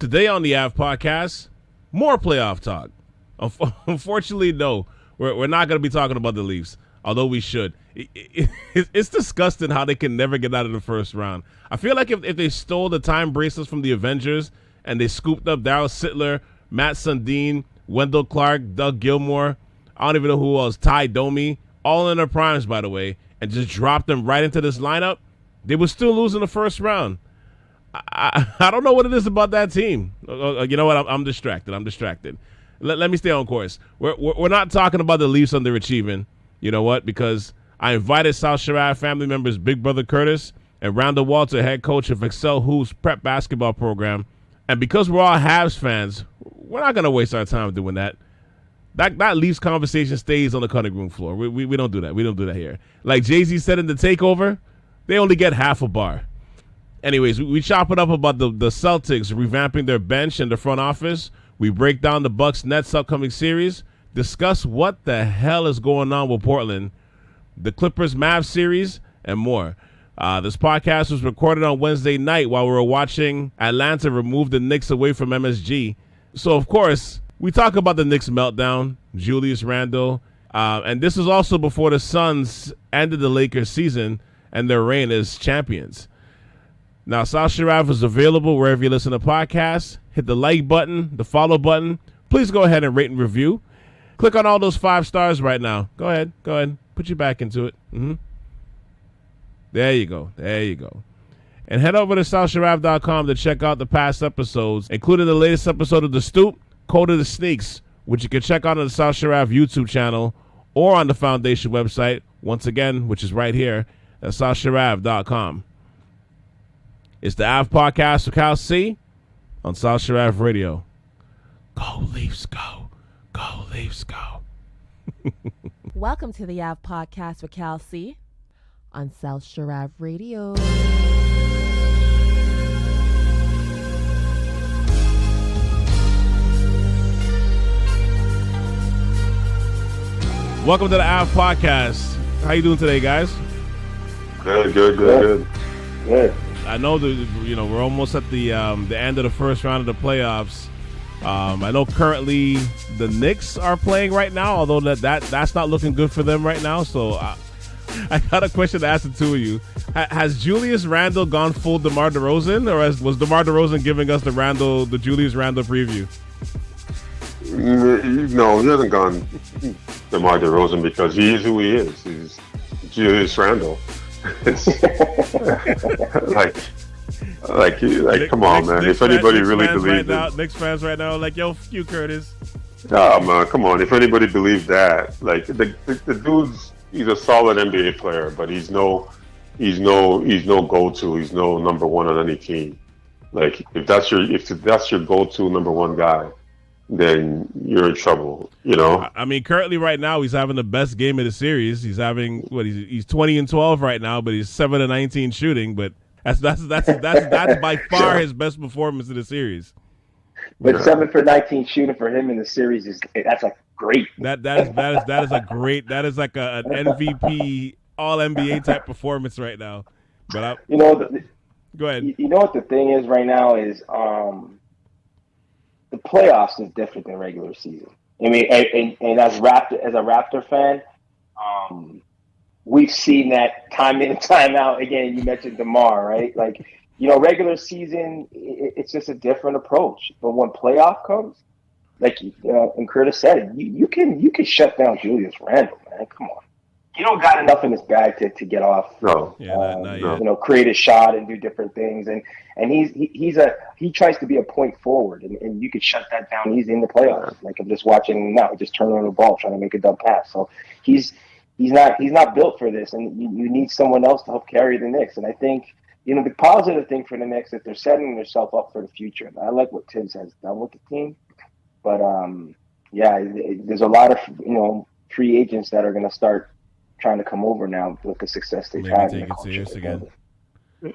Today on the Ave Podcast, more playoff talk. Unfortunately, no, we're not going to be talking about the Leafs, although we should. It's disgusting how they can never get out of the first round. I feel like if they stole the time bracelets from the Avengers and they scooped up Darryl Sittler, Matt Sundin, Wendell Clark, Doug Gilmour, I don't even know who else, Ty Domi, all in their primes, by the way, and just dropped them right into this lineup, they would still lose in the first round. I don't know what it is about that team. You know what? I'm distracted. Let me stay on course. We're not talking about the Leafs underachieving. You know what? Because I invited South Shore family members Big Brother Curtis and Randall Walter, head coach of Excel Hoops prep basketball program. And because we're all Habs fans, we're not going to waste our time doing that. That Leafs conversation stays on the cutting room floor. We don't do that. We don't do that here. Like Jay-Z said in The Takeover, they only get half a bar. Anyways, we chop it up about the Celtics revamping their bench and the front office. We break down the Bucks-Nets upcoming series, discuss what the hell is going on with Portland, the Clippers-Mavs series, and more. This podcast was recorded on Wednesday night while we were watching Atlanta remove the Knicks away from MSG. So, of course, we talk about the Knicks meltdown, Julius Randle, and this is also before the Suns ended the Lakers season and their reign as champions. Now, South Shore is available wherever you listen to podcasts. Hit the like button, the follow button. Please go ahead and rate and review. Click on all those 5 stars right now. Go ahead. Put you back into it. There you go. And head over to SouthShore.com to check out the past episodes, including the latest episode of The Stoop, Code of the Sneaks, which you can check out on the South Shore YouTube channel or on the Foundation website, once again, which is right here at SouthShore.com. It's the Ave Podcast with Cal C on South Shore Radio. Go Leafs, go. Go Leafs, go. Welcome to the Ave Podcast with Cal C on South Shore Radio. Welcome to the Ave Podcast. How you doing today, guys? Good. I know that we're almost at the end of the first round of the playoffs. I know currently the Knicks are playing right now, although that's not looking good for them right now. So I got a question to ask the two of you. Has Julius Randle gone full DeMar DeRozan, or was DeMar DeRozan giving us the Julius Randle preview? No, he hasn't gone DeMar DeRozan because he is who he is. He's Julius Randle. It's like, come on, man. If anybody really believes it, Knicks fans right now, like, yo, f you, Curtis. Man, come on. If anybody believed that, like, the dude's, he's a solid NBA player, but he's no go-to. He's no number one on any team. Like, if that's your go-to number one guy, then you're in trouble, I mean, currently right now he's having the best game of the series. He's having he's 20-12 right now, but he's 7-19 shooting. But that's by far his best performance in the series. But 7 for 19 shooting for him in the series that's like great. That is a great. That is like an MVP All NBA type performance right now. But go ahead. You know what the thing is right now is the playoffs is different than regular season. I mean, and as a Raptor fan, we've seen that time in and time out. Again, you mentioned DeMar, right? Like, regular season, it's just a different approach. But when playoff comes, like and Curtis said, you can shut down Julius Randle, man. Come on. You don't got enough in his bag to get off. No. Not yet. Create a shot and do different things, and he tries to be a point forward, and you could shut that down easy in the playoffs. Like, I'm just watching him now, just turn on the ball, trying to make a dumb pass. So he's not built for this, and you need someone else to help carry the Knicks. And I think the positive thing for the Knicks is that they're setting themselves up for the future. And I like what Tibbs has done with the team, but there's a lot of free agents that are going to start trying to come over now with the success they've had. Take it serious again.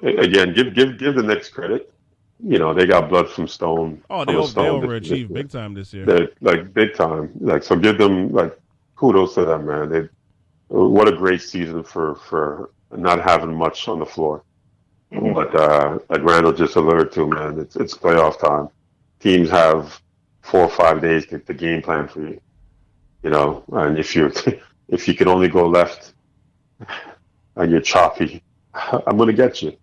Again, give the Knicks credit. They got blood from Stone. Oh, they overachieved big time this year. Big time. So give them kudos to them, man. What a great season for not having much on the floor. Mm-hmm. But like Randall just alluded to, man, it's playoff time. teams have 4 or 5 days to game plan for you. And if you can only go left and you're choppy, I'm gonna get you.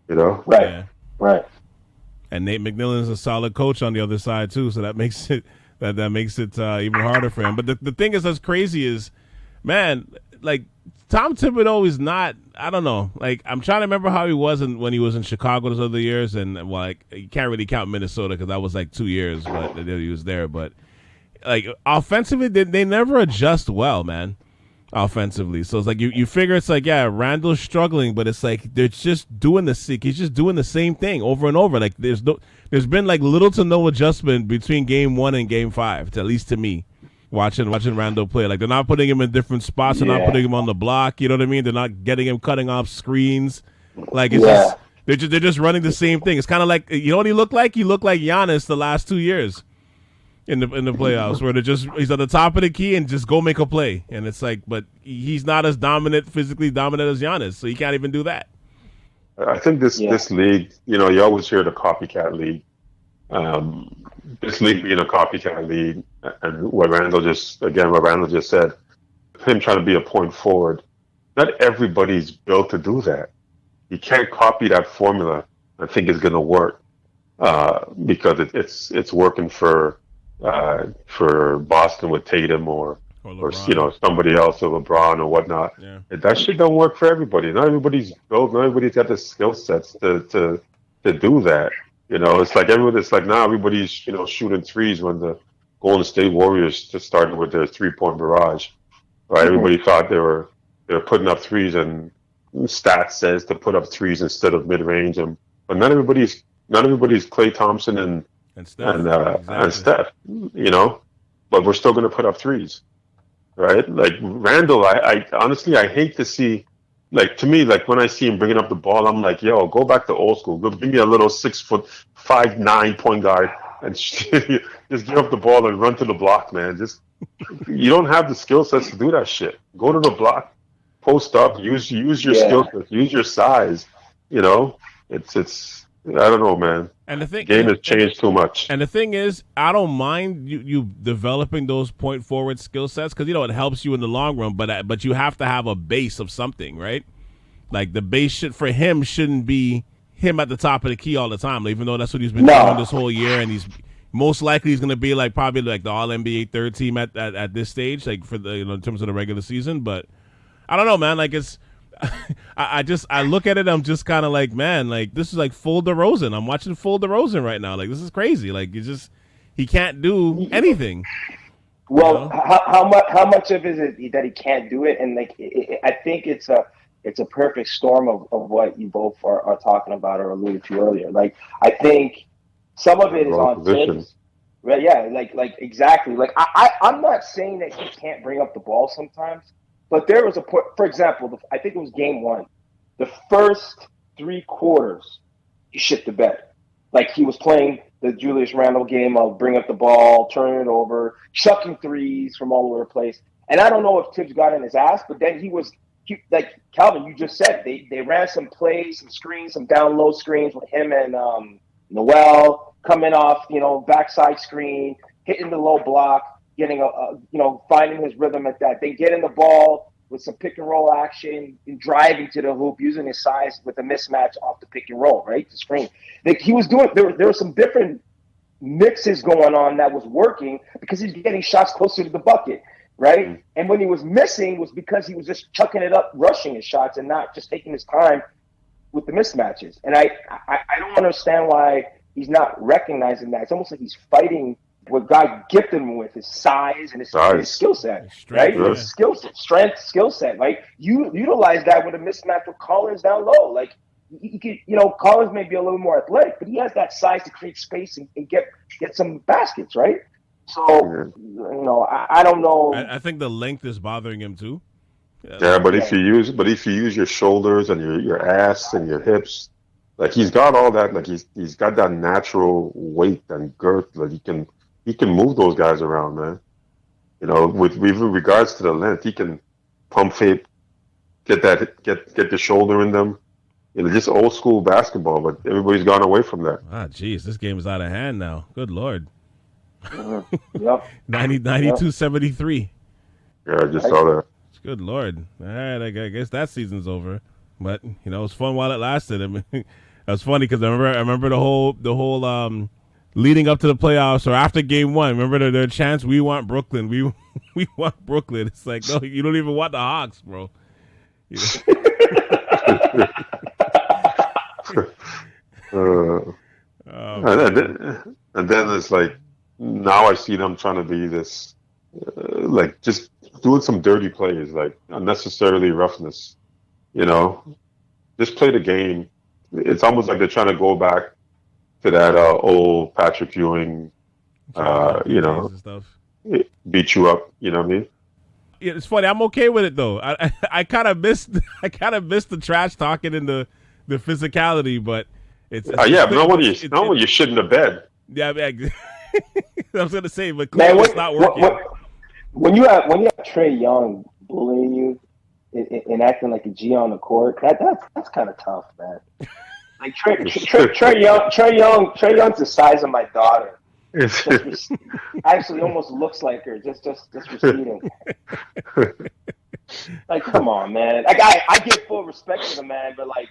Right. Yeah. Right. And Nate McMillan's a solid coach on the other side too, so that makes it even harder for him. But the thing is, that's crazy is, man, like Tom Thibodeau is not. I don't know. Like I'm trying to remember how he was when he was in Chicago those other years, and like you can't really count Minnesota because that was like 2 years, but he was there. But like offensively, they never adjust well, man. Offensively, so it's like you figure it's like, yeah, Randall's struggling, but it's like they're just doing he's just doing the same thing over and over. Like there's been like little to no adjustment between game 1 and game 5, at least to me, watching Randall play. Like they're not putting him in different spots, they're not putting him on the block. You know what I mean? They're not getting him cutting off screens. Like it's just they're just running the same thing. It's kind of like, you know what he looked like? He looked like Giannis the last 2 years. In the playoffs, where he's at the top of the key and just go make a play, and it's like, but he's not as physically dominant as Giannis, so he can't even do that. I think this league, you always hear the copycat league. This league being a copycat league, and what Randall just said, him trying to be a point forward. Not everybody's built to do that. You can't copy that formula. I think it's going to work because it's working for Boston with Tatum or somebody else or LeBron or whatnot. Yeah. That shit don't work for everybody. Not everybody's built. Not everybody's got the skill sets to do that. It's like now everybody's shooting threes when the Golden State Warriors just started with their 3-point barrage. Right? Mm-hmm. Everybody thought they were putting up threes, and stats says to put up threes instead of mid range. But not everybody's Klay Thompson and Steph, and Steph, but we're still going to put up threes, right? Like Randall, I honestly, I hate to see, like, to me, like when I see him bringing up the ball, I'm like, yo, go back to old school. Give me a little 6'5'9" point guard and just give up the ball and run to the block, man. You don't have the skill sets to do that shit. Go to the block, post up, use your skill sets, use your size. It's I don't know, man. And the game has changed too much. And the thing is, I don't mind you developing those point forward skill sets because it helps you in the long run. But you have to have a base of something, right? Like the base for him shouldn't be him at the top of the key all the time. Even though that's what he's been doing this whole year, and he's most likely he's going to be like probably like the All NBA third team at this stage, like for the in terms of the regular season. But I don't know, man. Like it's. I look at it. I'm just kind of like, man, like this is like full DeRozan. I'm watching full DeRozan right now. Like this is crazy. Like he can't do anything. Well, how much of it is it that he can't do it? And like I think it's a perfect storm of what you both are talking about or alluded to earlier. Like I think some of it is on Tibbs. Right? Yeah. Like exactly. Like I'm not saying that he can't bring up the ball sometimes. But there was a point, for example, I think it was game 1. The first 3 quarters, he shit the bed. Like he was playing the Julius Randle game of bring up the ball, turn it over, chucking threes from all over the place. And I don't know if Tibbs got in his ass, but then he like Calvin, you just said, they ran some plays, some screens, some down low screens with him and Noel coming off, backside screen, hitting the low block. Getting finding his rhythm at that. They get in the ball with some pick and roll action and driving to the hoop, using his size with a mismatch off the pick and roll, right? To screen. Like he was doing, there were some different mixes going on that was working because he's getting shots closer to the bucket, right? Mm-hmm. And when he was missing was because he was just chucking it up, rushing his shots and not just taking his time with the mismatches. And I don't understand why he's not recognizing that. It's almost like he's fighting what God gifted him with, his size and his skill set, right? His skill set. Like you utilize that with a mismatch with Collins down low. Like you could, Collins may be a little more athletic, but he has that size to create space and get some baskets, right? So I don't know. I think the length is bothering him too. Yeah, but if you use your shoulders and your ass and your hips, like he's got all that. Like he's got that natural weight and girth. Like he can move those guys around, man. With regards to the length, he can pump fake, get the shoulder in them. just old school basketball. But everybody's gone away from that. Ah, geez, this game is out of hand now. Good Lord. Yep. 92-73. Yeah, I just saw that. Good Lord. All right, I guess that season's over. But, it was fun while it lasted. I mean, it was funny because I remember the whole leading up to the playoffs or after game one. Remember their chants, we want Brooklyn. We want Brooklyn. It's like, no, you don't even want the Hawks, bro. And then it's like, now I see them trying to be this, like just doing some dirty plays, like unnecessarily roughness. Just play the game. It's almost like they're trying to go back to that old Patrick Ewing, stuff. Beat you up. You know what I mean? Yeah, it's funny. I'm okay with it though. I kind of missed the trash talking and the physicality, but it's but not when you're shitting the bed. Yeah, I was gonna say, but clearly it's not working. When you have Trae Young bullying you and acting like a G on the court, that's kind of tough, man. Like Trae Young's the size of my daughter. Actually, almost looks like her. Just receding. Like, come on, man. Like, I give full respect to the man, but like,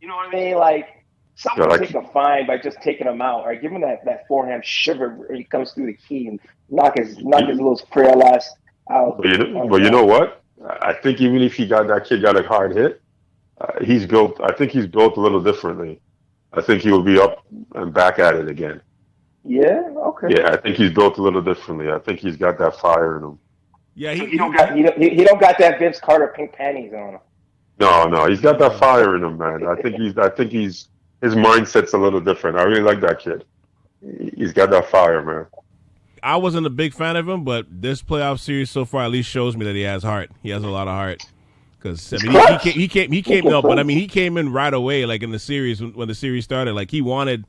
you know what I mean? Like, someone take a fine by just taking him out, or give him that forehand shiver where he comes through the key and knock his little frail ass out. But you know what? I think even if that kid got a hard hit, he's built. I think he's built a little differently. I think he will be up and back at it again. Yeah. Okay. Yeah, I think he's built a little differently. I think he's got that fire in him. Yeah, he don't got that Vince Carter pink panties on him. No, he's got that fire in him, man. I think his mindset's a little different. I really like that kid. He's got that fire, man. I wasn't a big fan of him, but this playoff series so far at least shows me that he has heart. He has a lot of heart. Because he came in right away, like in the series when the series started. Like he wanted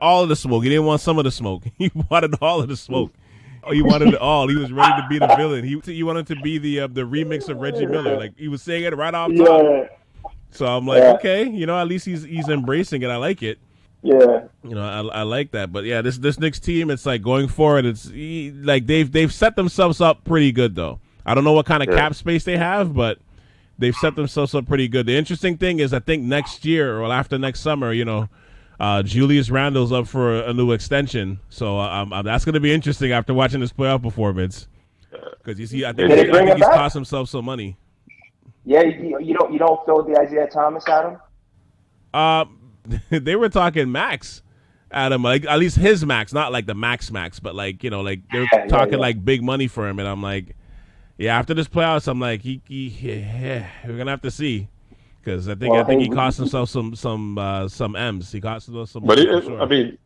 all of the smoke. He didn't want some of the smoke. He wanted all of the smoke. Oh, he wanted it all. He was ready to be the villain. He wanted to be the remix of Reggie Miller. Like he was saying it right off top. Yeah. So I'm like, okay, at least he's embracing it. I like it. Yeah. I like that. But yeah, this Knicks team, it's like going forward. It's like they've set themselves up pretty good though. I don't know what kind of cap space they have, but they've set themselves up pretty good. The interesting thing is, I think next year or after next summer, Julius Randle's up for a new extension. So that's going to be interesting after watching this playoff performance. Because I think he's cost himself some money. Yeah, you don't throw the Isaiah Thomas at him? They were talking max at him, like at least his max, not like the max, but like like they're talking like big money for him, and I'm like, yeah, after this playoffs, I'm like, we're gonna have to see, because I think he cost himself some M's. He cost himself some. But I mean,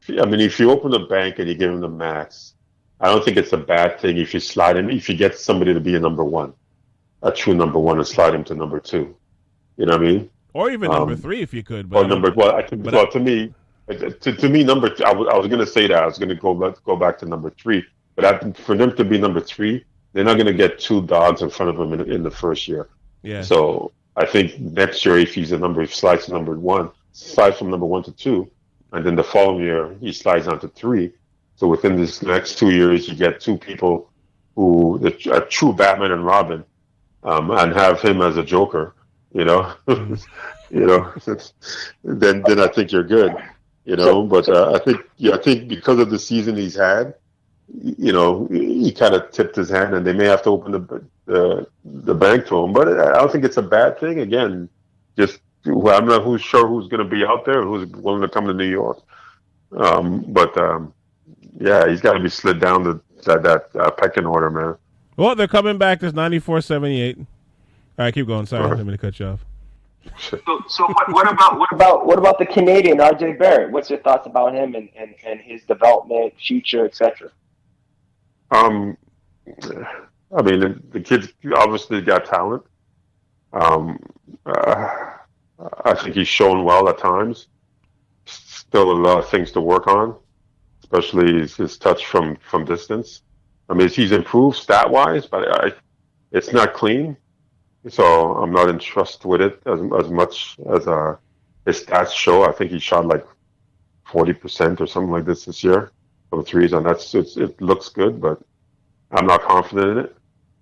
if you open the bank and you give him the max, I don't think it's a bad thing if you slide him. If you get somebody to be a number one, a true number one, and slide him to number two. You know what I mean? Or even number three if you could. But to me, number. I was going to say that I was going to go back to number three. But for them to be number three, they're not going to get two dogs in front of him in the first year. Yeah. So I think next year, if he's slides to number one, slides from number 1 to 2, and then the following year he slides on to 3. So within this next 2 years, you get two people who are true Batman and Robin, and have him as a Joker. Then I think you're good. But I think because of the season he's had, he kind of tipped his hand, and they may have to open the bank to him. But I don't think it's a bad thing. Again, just I'm not sure who's going to be out there, who's willing to come to New York. He's got to be slid down that pecking order, man. Well, they're coming back. There's 94-78. All right, keep going. Sorry, I didn't mean to cut you off. So what about the Canadian RJ Barrett? What's your thoughts about him and his development, future, etc.? The kid's obviously got talent. I think he's shown well at times. Still a lot of things to work on, especially his touch from distance. He's improved stat-wise, but it's not clean. So I'm not entrusted with it as much as his stats show. I think he shot like 40% or something like this year from threes, and it looks good, but I'm not confident in it.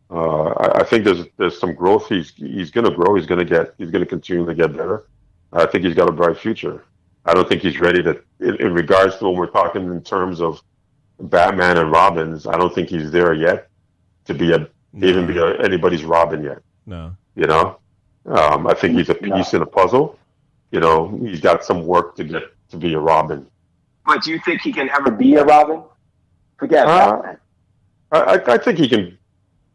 I think there's some growth. He's gonna grow. He's gonna continue to get better. I think he's got a bright future. I don't think he's ready to in regards to when we're talking in terms of Batman and Robins. I don't think he's there yet to be anybody's Robin yet. No. You know, I think he's a piece in a puzzle. You know, he's got some work to get to be a Robin. But do you think he can ever be a Robin? Forget Batman. I think he can.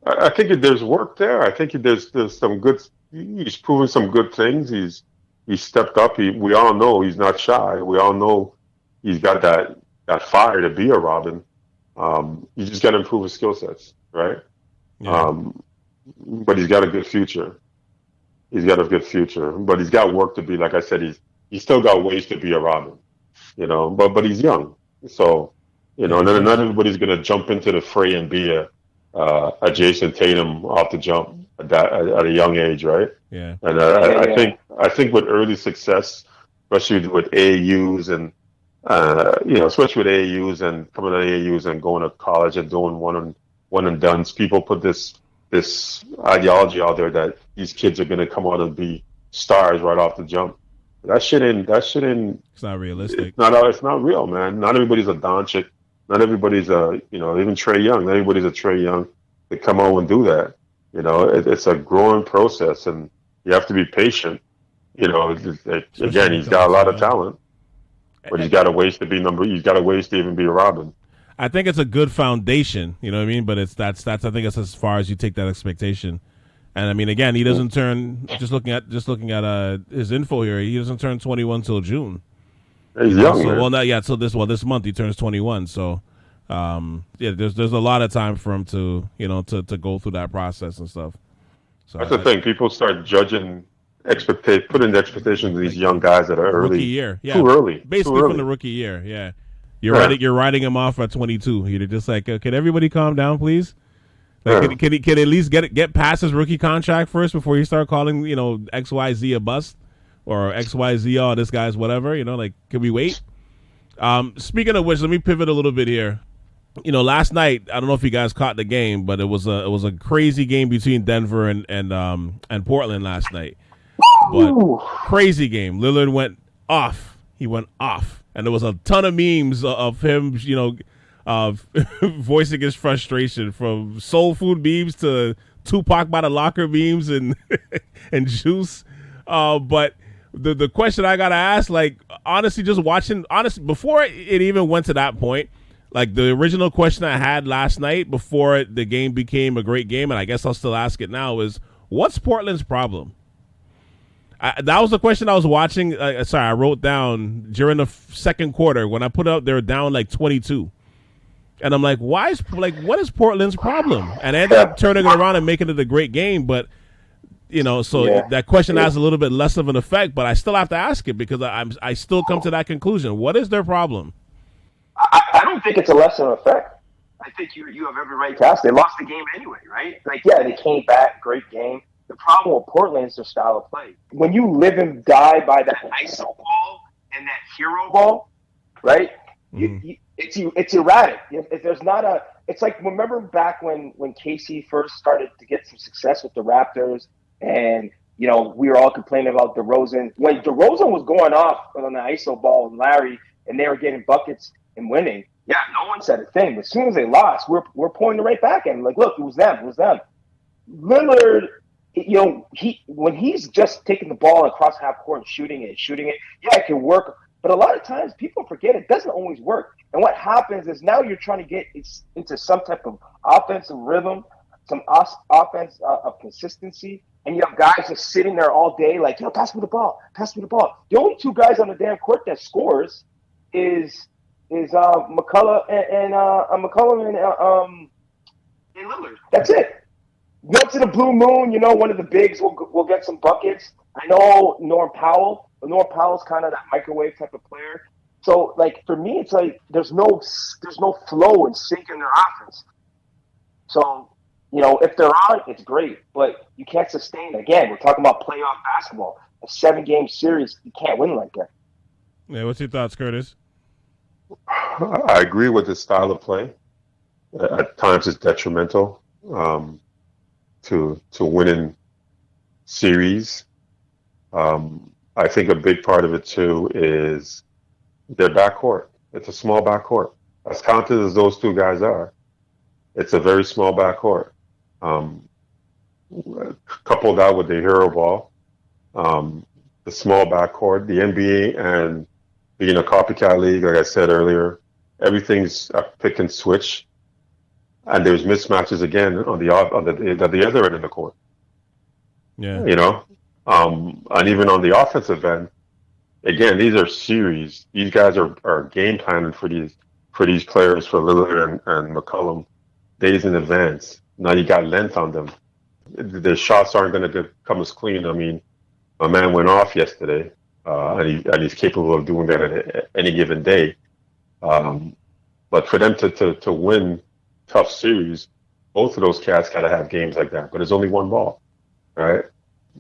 I think there's work there. I think there's some good. He's proven some good things. He's stepped up. We all know he's not shy. We all know he's got that fire to be a Robin. You just got to improve his skill sets, right? Yeah. But he's got a good future. He's got a good future, but he's got work to be. Like I said, he's still got ways to be a Robin. You know, but he's young, so you know, not everybody's gonna jump into the fray and be a Jason Tatum off the jump at a young age, right? Yeah. And I think with early success, especially with AAUs and especially with AAUs and coming out of AAUs and going to college and doing one and dones, people put this ideology out there that these kids are going to come out and be stars right off the jump. That shit ain't. It's not realistic. It's not real, man. Not everybody's a Doncic. Not everybody's even Trae Young. Not everybody's a Trae Young to come out and do that. You know, it's a growing process, and you have to be patient. You know, again, he's got a lot of talent, but he's got a ways to be He's got a ways to even be a Robin. I think it's a good foundation, you know what I mean? But that's I think it's as far as you take that expectation. And I mean, again, he doesn't turn. Just looking at his info here, he doesn't turn 21 till June. He's young, so, man. So this month he turns 21. So there's a lot of time for him to to go through that process and stuff. So that's the thing. People start judging putting the expectations of these young guys that are early. Rookie year, yeah, too early. Basically too early. from the rookie year, yeah. You're writing him off at 22. You're just like, can everybody calm down, please? Like, can he at least get past his rookie contract first before you start calling XYZ a bust or XYZ this guy's whatever? Like, can we wait? Speaking of which, let me pivot a little bit here. Last night, I don't know if you guys caught the game, but it was a crazy game between Denver and Portland last night. But crazy game. Lillard went off. He went off. And there was a ton of memes of him, voicing his frustration, from soul food memes to Tupac by the locker memes and and Juice. But the question I gotta ask, like, honestly, before it even went to that point, like the original question I had last night before the game became a great game, and I guess I'll still ask it now, is what's Portland's problem? That was the question I was watching. I wrote down during the second quarter when I put up they were down like 22, and I'm like, what is Portland's problem? And I ended up turning it around and making it a great game. But that question has a little bit less of an effect. But I still have to ask it because I still come to that conclusion. What is their problem? I don't think it's a less of an effect. I think you have every right to ask. They lost the game anyway, right? Like, yeah, they came back, great game. The problem with Portland is their style of play. When you live and die by that ISO ball and that hero ball, right? It's erratic. If there's not it's like, remember back when KC first started to get some success with the Raptors, and we were all complaining about DeRozan. When DeRozan was going off on the ISO ball and Larry, and they were getting buckets and winning, yeah, no one said a thing. As soon as they lost, we're pointing right back at him. Like, look, it was them. Lillard. When he's just taking the ball across half court and shooting it, yeah, it can work. But a lot of times people forget it doesn't always work. And what happens is now you're trying to get into some type of offensive rhythm, some offense of consistency, and you have guys just sitting there all day like, pass me the ball. The only two guys on the damn court that scores is McCullough and Lillard. That's it. Once in a blue moon, one of the bigs will get some buckets. I know Norm Powell. But Norm Powell's kind of that microwave type of player. So, like, for me, it's like there's no flow and sync in their offense. So, if they're on, it's great, but you can't sustain. Again, we're talking about playoff basketball. A 7-game series, you can't win like that. Yeah, what's your thoughts, Curtis? I agree with the style of play. At times, it's detrimental to winning series. I think a big part of it too is their backcourt. It's a small backcourt. As talented as those two guys are, it's a very small backcourt. Coupled that with the hero ball, the small backcourt, the NBA, and being a copycat league, like I said earlier, everything's a pick and switch, and there's mismatches again on the other end of the court. Yeah, and even on the offensive end, again, these are series. These guys are game planning for these players, for Lillard and McCollum, days in advance. Now you got length on them. The shots aren't going to come as clean. I mean, my man went off yesterday, and he's capable of doing that at any given day. But for them to win tough series, both of those cats got to have games like that. But there's only one ball, right?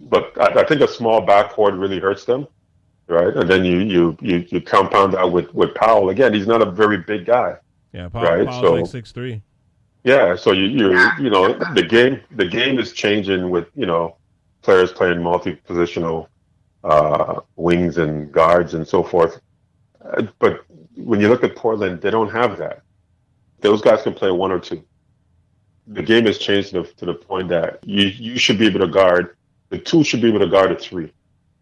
But I think a small backcourt really hurts them, right? And then you compound that with Powell. Again, he's not a very big guy. Yeah, right? Powell's like 6'3". Yeah, so the game is changing with players playing multi-positional wings and guards and so forth. But when you look at Portland, they don't have that. Those guys can play one or two. The game has changed to the point that you should be able to guard. The two should be able to guard a three.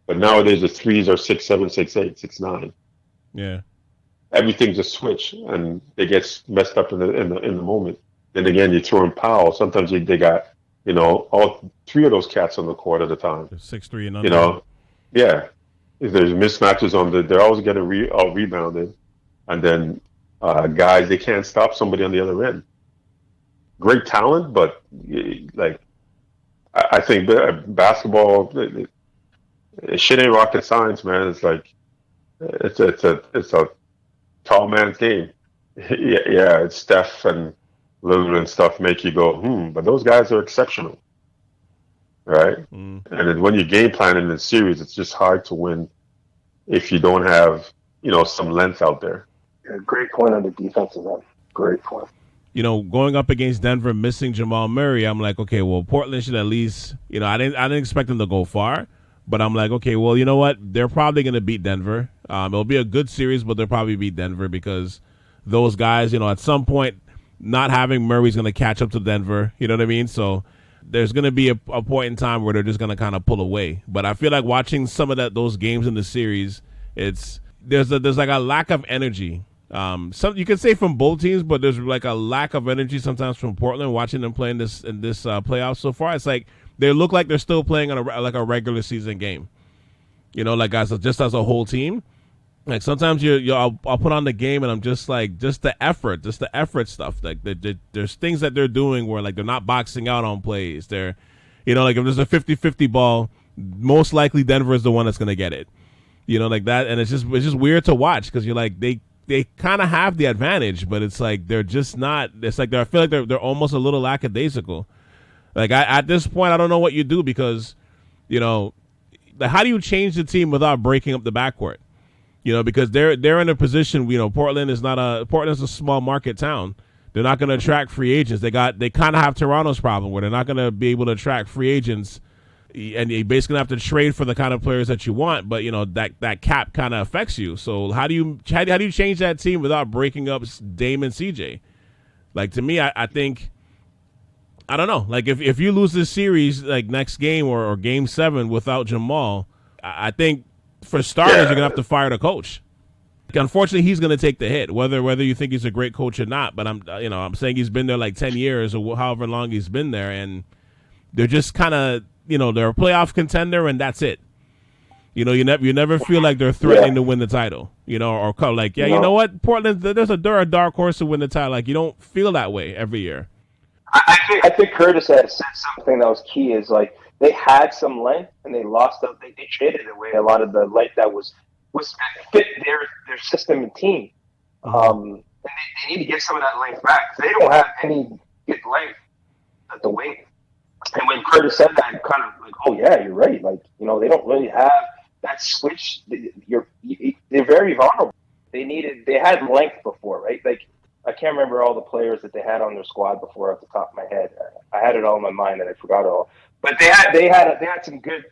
But nowadays the threes are 6'7", 6'8", 6'9". Yeah. Everything's a switch, and they get messed up in the moment. Then again, you throw in Powell. Sometimes they got all three of those cats on the court at a time. 6'3" and under. Yeah. If there's mismatches they're always getting rebounded, and then guys, they can't stop somebody on the other end. Great talent, but I think basketball, shit ain't rocket science, man. It's like it's a tall man's game. Yeah, it's Steph and Lillard and stuff make you go, but those guys are exceptional, right? And then when you're game planning in the series, it's just hard to win if you don't have some length out there. Yeah, great point on the defensive end. Great point. Going up against Denver, missing Jamal Murray, I'm like, okay, well, Portland should at least, I didn't expect them to go far, but I'm like, okay, well, you know what? They're probably going to beat Denver. It'll be a good series, but they'll probably beat Denver because those guys, at some point, not having Murray's going to catch up to Denver. You know what I mean? So there's going to be a point in time where they're just going to kind of pull away. But I feel like watching some of those games in the series, there's like a lack of energy. Some you can say from both teams, but there's like a lack of energy sometimes from Portland. Watching them play in this playoff so far, it's like they look like they're still playing on a regular season game. Like just as a whole team. Like sometimes I'll put on the game and I'm just like the effort stuff. Like there's things that they're doing where like they're not boxing out on plays. They're, like if there's a 50-50 ball, most likely Denver is the one that's gonna get it. Like that, and it's just weird to watch because you're like they kind of have the advantage, but it's like they're just not. It's like I feel like they're almost a little lackadaisical. Like at this point, I don't know what you do because, how do you change the team without breaking up the backcourt? Because they're in a position. Portland's a small market town. They're not going to attract free agents. They kind of have Toronto's problem where they're not going to be able to attract free agents, and you basically have to trade for the kind of players that you want. But that cap kind of affects you. So how do you change that team without breaking up Dame and CJ? Like to me, I think. I don't know. Like if you lose this series, like next game or game 7 without Jamal, I think for starters you're gonna have to fire the coach. Unfortunately, he's gonna take the hit, whether you think he's a great coach or not. But I'm saying he's been there like 10 years or however long he's been there, and they're just kind of they're a playoff contender and that's it. You never feel like they're threatening to win the title. Or like you know what, Portland, they're a dark horse to win the title. Like you don't feel that way every year. I think Curtis had said something that was key is like they had some length and they lost them. They traded away a lot of the length that was fit their system and team. And they need to get some of that length back. They don't have any good length. at the wing. And when Curtis said that, I'm kind of like, oh yeah, you're right. Like, you know, they don't really have that switch. They're very vulnerable. They had length before, right? Like, I can't remember all the players that they had on their squad before off the top of my head. I had it all in my mind and I forgot it all. But they had some good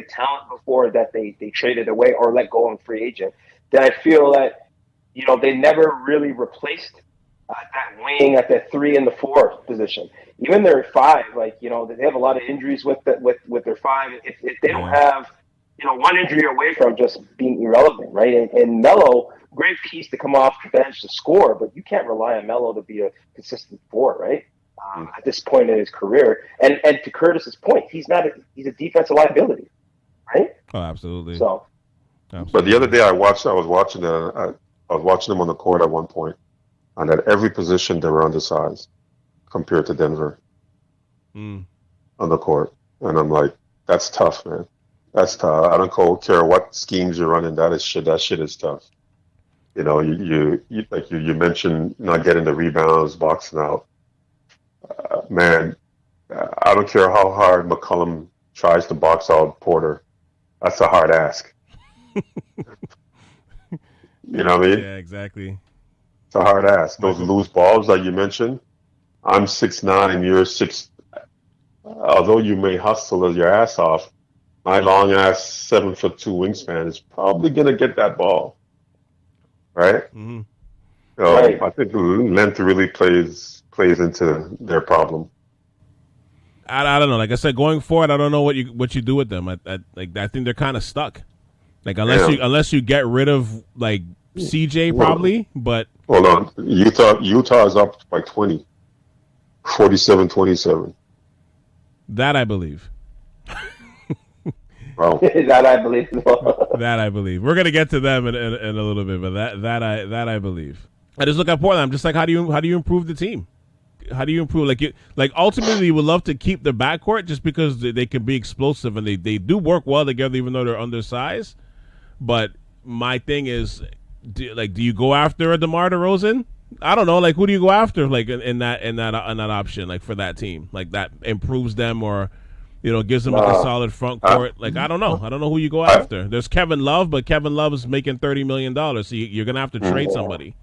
talent before that they traded away or let go on free agent. That I feel that, you know, they never really replaced that wing at the 3 and the 4 position. Even their 5, like, you know, they have a lot of injuries with their 5. If they don't have, you know, one injury away from just being irrelevant, right? And Melo, great piece to come off the bench to score, but you can't rely on Melo to be a consistent 4, right? At this point in his career, and to Curtis's point, he's a defensive liability, right? Oh, absolutely. So, absolutely. But the other day I was watching them on the court at one point, and at every position they were undersized compared to Denver on the court, and I'm like, that's tough, man. That's tough. I don't care what schemes you're running. That shit is tough. You know, you mentioned not getting the rebounds, boxing out. Man, I don't care how hard McCollum tries to box out Porter. That's a hard ask. You know what I mean? Yeah, exactly. It's a hard ask. Those loose balls that you mentioned, I'm 6'9" and you're 6. Although you may hustle your ass off, my long ass 7'2" wingspan is probably gonna get that ball, right? Mm-hmm. So Right. I think length really plays into their problem. I don't know. Like I said, going forward, I don't know what you do with them. I think they're kind of stuck. Like unless you get rid of like CJ probably, but Hold on. Utah is up by 20. 47-27. that I believe. Wow. that I believe. That I believe. We're gonna get to them in a little bit, but that I believe. I just look at Portland. I'm just like, how do you improve the team? How do you improve? Like ultimately, you would love to keep the backcourt just because they can be explosive and they do work well together, even though they're undersized. But my thing is, do you go after a DeMar DeRozan? I don't know. Like, who do you go after? Like in that option, like for that team, like that improves them or, you know, gives them like a solid front court. Like I don't know who you go after. There's Kevin Love, but Kevin Love is making $30 million, so you're gonna have to trade somebody.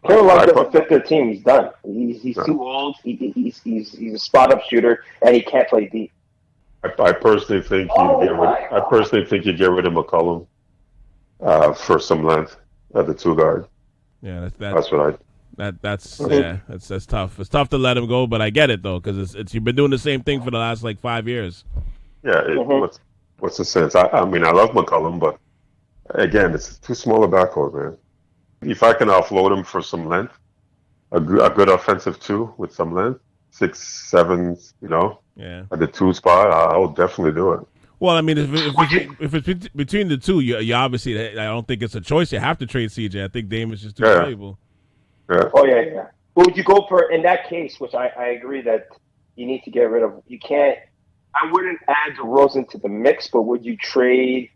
Kevin Love doesn't fit their team. He's done. He's too old. He's a spot up shooter, and he can't play deep. I personally think you get rid of McCollum for some length at the 2 guard. Yeah, That's what that's tough. It's tough to let him go, but I get it though, because it's you've been doing the same thing for the last like 5 years. Yeah. What's the sense? I mean, I love McCollum, but again, it's too small a backcourt, man. If I can offload him for some length, a good offensive 2 with some length, 6'7", you know, at the 2 spot, I'll definitely do it. Well, I mean, if it's between the two, you obviously, I don't think it's a choice. You have to trade CJ. I think Dame is just too valuable. Yeah. Oh yeah. What would you go for in that case? Which I agree that you need to get rid of. You can't. I wouldn't add DeRozan to the mix, but would you trade?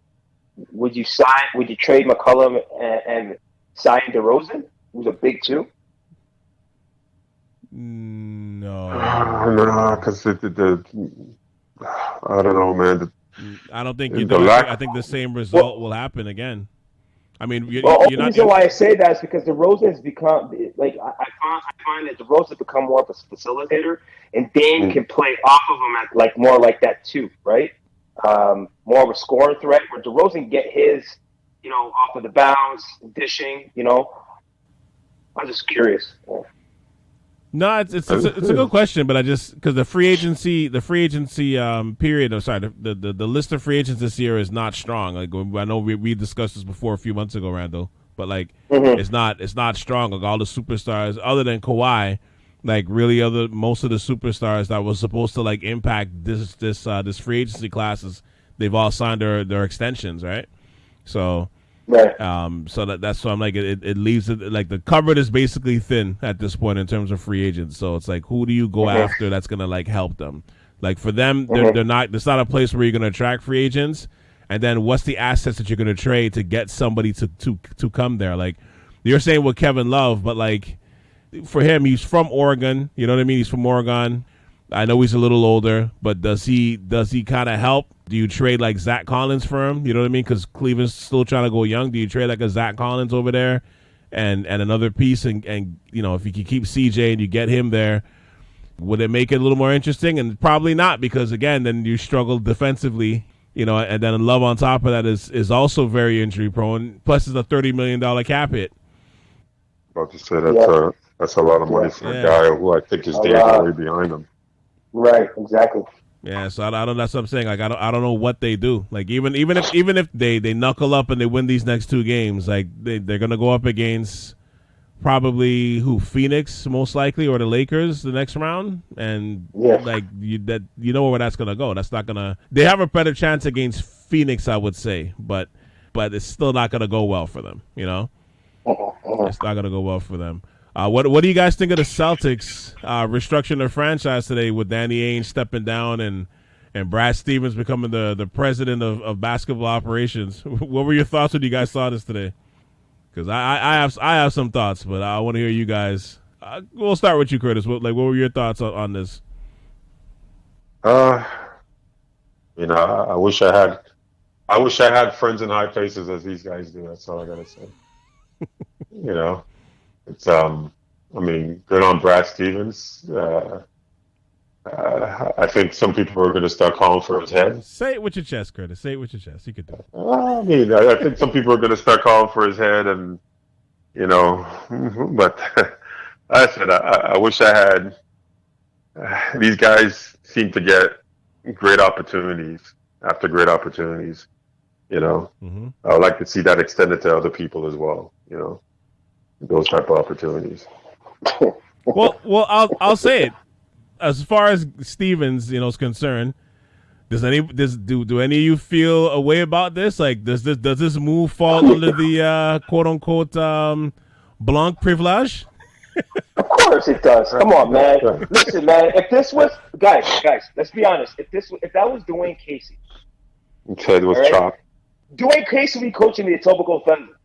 Would you trade McCollum and sign DeRozan, who's a big 2? No, because I don't know, man. I don't think you do. I think the same result will happen again. I mean, the reason why I say that is because DeRozan has become like I find that DeRozan has become more of a facilitator, and Dame can play off of him at like more like that too, right? More of a scoring threat where DeRozan get his, you know, off of the bounce, dishing, you know. I'm just curious. No, it's a good question, but I just because the free agency period. The list of free agents this year is not strong. Like I know we discussed this before a few months ago, Randall, but like it's not strong. Like all the superstars other than Kawhi, like really most of the superstars that was supposed to like impact this free agency classes, they've all signed their extensions, right? So. Right. So that's why I'm like it leaves it like the cupboard is basically thin at this point in terms of free agents. So it's like who do you go after that's gonna like help them? Like for them, they're not. It's not a place where you're gonna attract free agents. And then what's the assets that you're gonna trade to get somebody to come there? Like you're saying with Kevin Love, but like for him, he's from Oregon. You know what I mean? He's from Oregon. I know he's a little older, but does he kind of help? Do you trade like Zach Collins for him? You know what I mean? Because Cleveland's still trying to go young. Do you trade like a Zach Collins over there and another piece? And if you can keep CJ and you get him there, would it make it a little more interesting? And probably not, because again, then you struggle defensively. And then Love on top of that is also very injury prone. Plus, it's a $30 million cap hit. About to say that's a lot of money for a guy who I think his days are way behind him. Right, exactly. Yeah, so I don't. That's what I'm saying. Like I don't know what they do. Like even if they knuckle up and they win these next 2 games, like they're gonna go up against probably Phoenix most likely, or the Lakers the next round, and like you know where that's gonna go. That's not gonna. They have a better chance against Phoenix, I would say, but it's still not gonna go well for them. It's not gonna go well for them. What do you guys think of the Celtics restructuring their franchise today with Danny Ainge stepping down and Brad Stevens becoming the president of basketball operations? What were your thoughts when you guys saw this today? Because I have some thoughts, but I want to hear you guys. We'll start with you, Curtis. What were your thoughts on this? I wish I had friends in high places as these guys do. That's all I gotta say. It's good on Brad Stevens. I think some people are going to start calling for his head. Say it with your chest, Curtis. Say it with your chest. You could do it. I think some people are going to start calling for his head, and but I said I wish I had. These guys seem to get great opportunities after great opportunities. I would like to see that extended to other people as well. Those type of opportunities. Well, I'll say it. As far as Stevens, is concerned, do any of you feel a way about this? Like, does this move fall under the quote unquote Blanc privilege? Of course it does. Come on, man. Listen, man. If this was guys, let's be honest. If that was Dwayne Casey, it was chalk. Dwayne Casey be coaching the Etobicoke Thunder.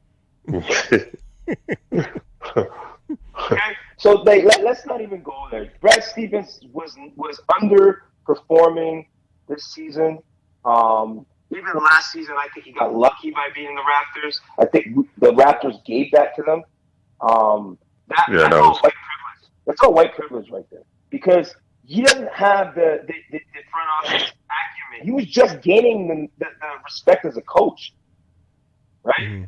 Okay, so let's not even go there. Brad Stevens was underperforming this season. Even last season, I think he got lucky by being the Raptors. I think the Raptors gave that to them. That's all white privilege. That's all white privilege right there, because he doesn't have the front office acumen. He was just gaining the respect as a coach, right? Mm-hmm.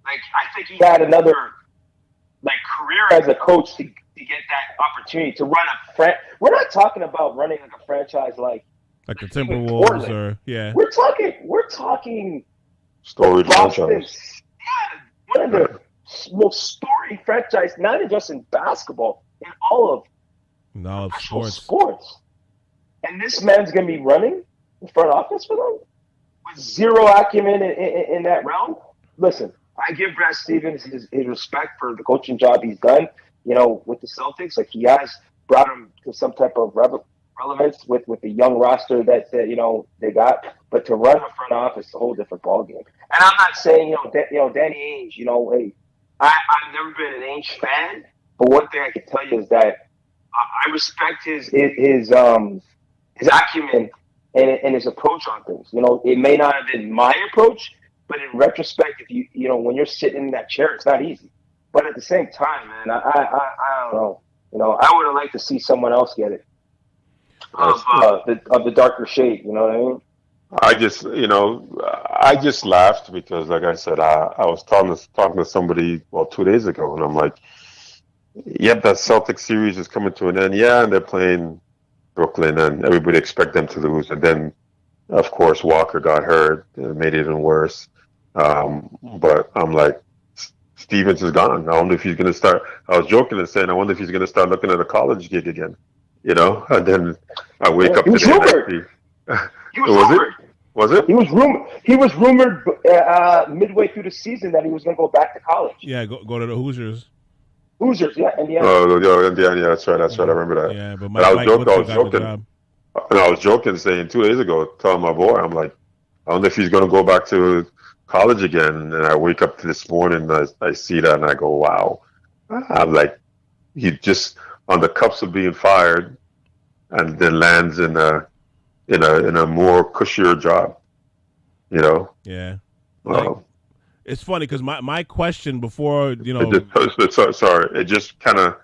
Like, I think he had another career as a coach to get that opportunity to run a We're not talking about running like a franchise like the Timberwolves or We're talking storied franchise. Yeah, one of the most storied franchise, not even just in basketball, in all of sports. And this man's gonna be running in front office for them with zero acumen in that realm. Listen, I give Brad Stevens his respect for the coaching job he's done, with the Celtics. Like, he has brought him to some type of relevance with the young roster that they got. But to run a front office is a whole different ballgame. And I'm not saying, Danny Ainge, hey, I've never been an Ainge fan, but one thing I can tell you is that I respect his acumen and his approach on things. It may not have been my approach, but in retrospect, if you when you're sitting in that chair, it's not easy. But at the same time, man, I don't know. I would have liked to see someone else get it of the darker shade. You know what I mean? I just laughed because, like I said, I was talking to somebody 2 days ago, and I'm like, "Yep, that Celtics series is coming to an end. Yeah, and they're playing Brooklyn, and everybody expect them to lose, and then." Of course, Walker got hurt. It made it even worse. But I'm like, Stevens is gone. I wonder if he's going to start. I was joking and saying, I wonder if he's going to start looking at a college gig again. And then I wake up today and I see. He was rumored. Was it? He was rumored midway through the season that he was going to go back to college. Yeah, go to the Hoosiers. Yeah, Indiana. Oh, Indiana. Yeah, that's right. I remember that. Yeah, but I was joking. And I was joking, saying 2 days ago, telling my boy, I'm like, I wonder if he's going to go back to college again. And I wake up this morning, and I see that, and I go, wow. I'm like, he just, on the cups of being fired, and then lands in a more cushier job. You know. Yeah. Well, it's funny because my question before, it just kind of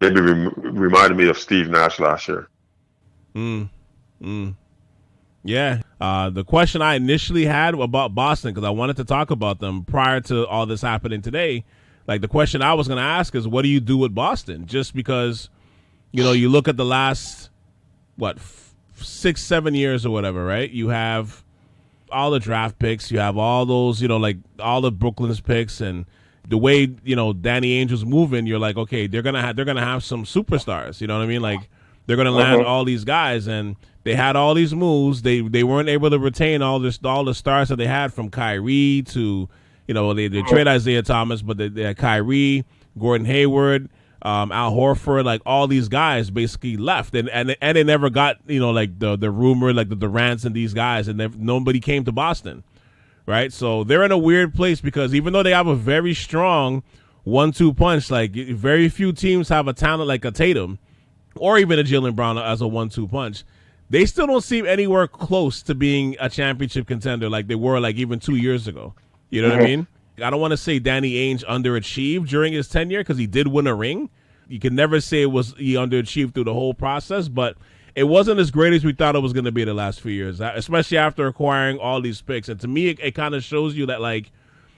maybe reminded me of Steve Nash last year. Yeah. The question I initially had about Boston, because I wanted to talk about them prior to all this happening today, like the question I was going to ask is, what do you do with Boston? Just because, you look at the last, 6-7 years or whatever, right? You have all the draft picks, you have all those, like all the Brooklyn's picks, and the way Danny Ainge's moving, you're like, okay, they're gonna have some superstars. You know what I mean? Like they're gonna land all these guys, and they had all these moves. They weren't able to retain all the stars that they had, from Kyrie to they trade Isaiah Thomas, but they had Kyrie, Gordon Hayward, Al Horford, like all these guys basically left, and they never got like the rumor, like the Durants and these guys, and nobody came to Boston, right? So they're in a weird place because even though they have a very strong 1-2 punch, like very few teams have a talent like a Tatum or even a Jaylen Brown as a 1-2 punch. They still don't seem anywhere close to being a championship contender like they were like even 2 years ago. You know what I mean? I don't want to say Danny Ainge underachieved during his tenure because he did win a ring. You can never say he underachieved through the whole process, but it wasn't as great as we thought it was going to be the last few years, especially after acquiring all these picks. And to me, it kind of shows you that, like,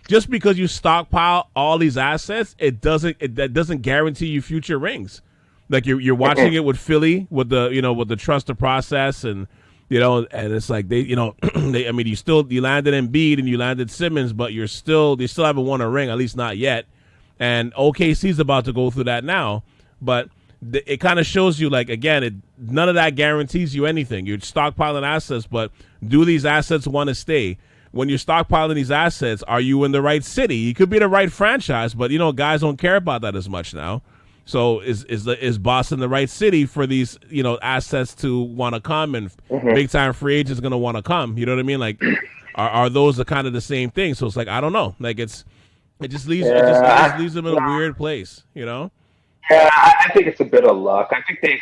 just because you stockpile all these assets, that doesn't guarantee you future rings. Like you're watching it with Philly with the trust the process, and and it's like you landed Embiid and you landed Simmons, but they still haven't won a ring, at least not yet. And OKC's about to go through that now, but it kind of shows you, like, again, none of that guarantees you anything. You're stockpiling assets, but do these assets want to stay? When you're stockpiling these assets, are you in the right city? You could be the right franchise, but guys don't care about that as much now. So is Boston the right city for these assets to want to come, and big time free agents going to want to come? You know what I mean? Like, are those the kind of the same thing? So it's like, I don't know. Like it just leaves them in a weird place. Yeah, I think it's a bit of luck. I think they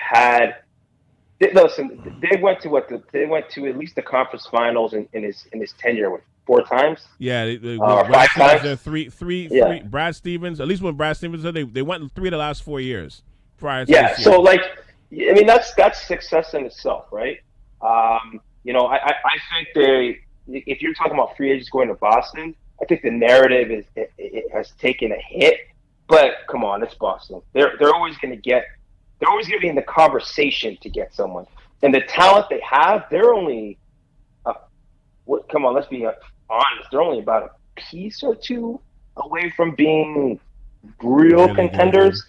went to at least the conference finals in his tenure 4 times. Yeah, 5 times. Three. Brad Stevens, at least when Brad Stevens said they went 3 the last 4 years prior to this year. So like, I mean, that's success in itself, right? I think if you're talking about free agents going to Boston, I think the narrative it has taken a hit. But come on, it's Boston. They're always going to be in the conversation to get someone, and the talent they have, they're only. Come on, let's be honest. They're only about a piece or two away from being real contenders,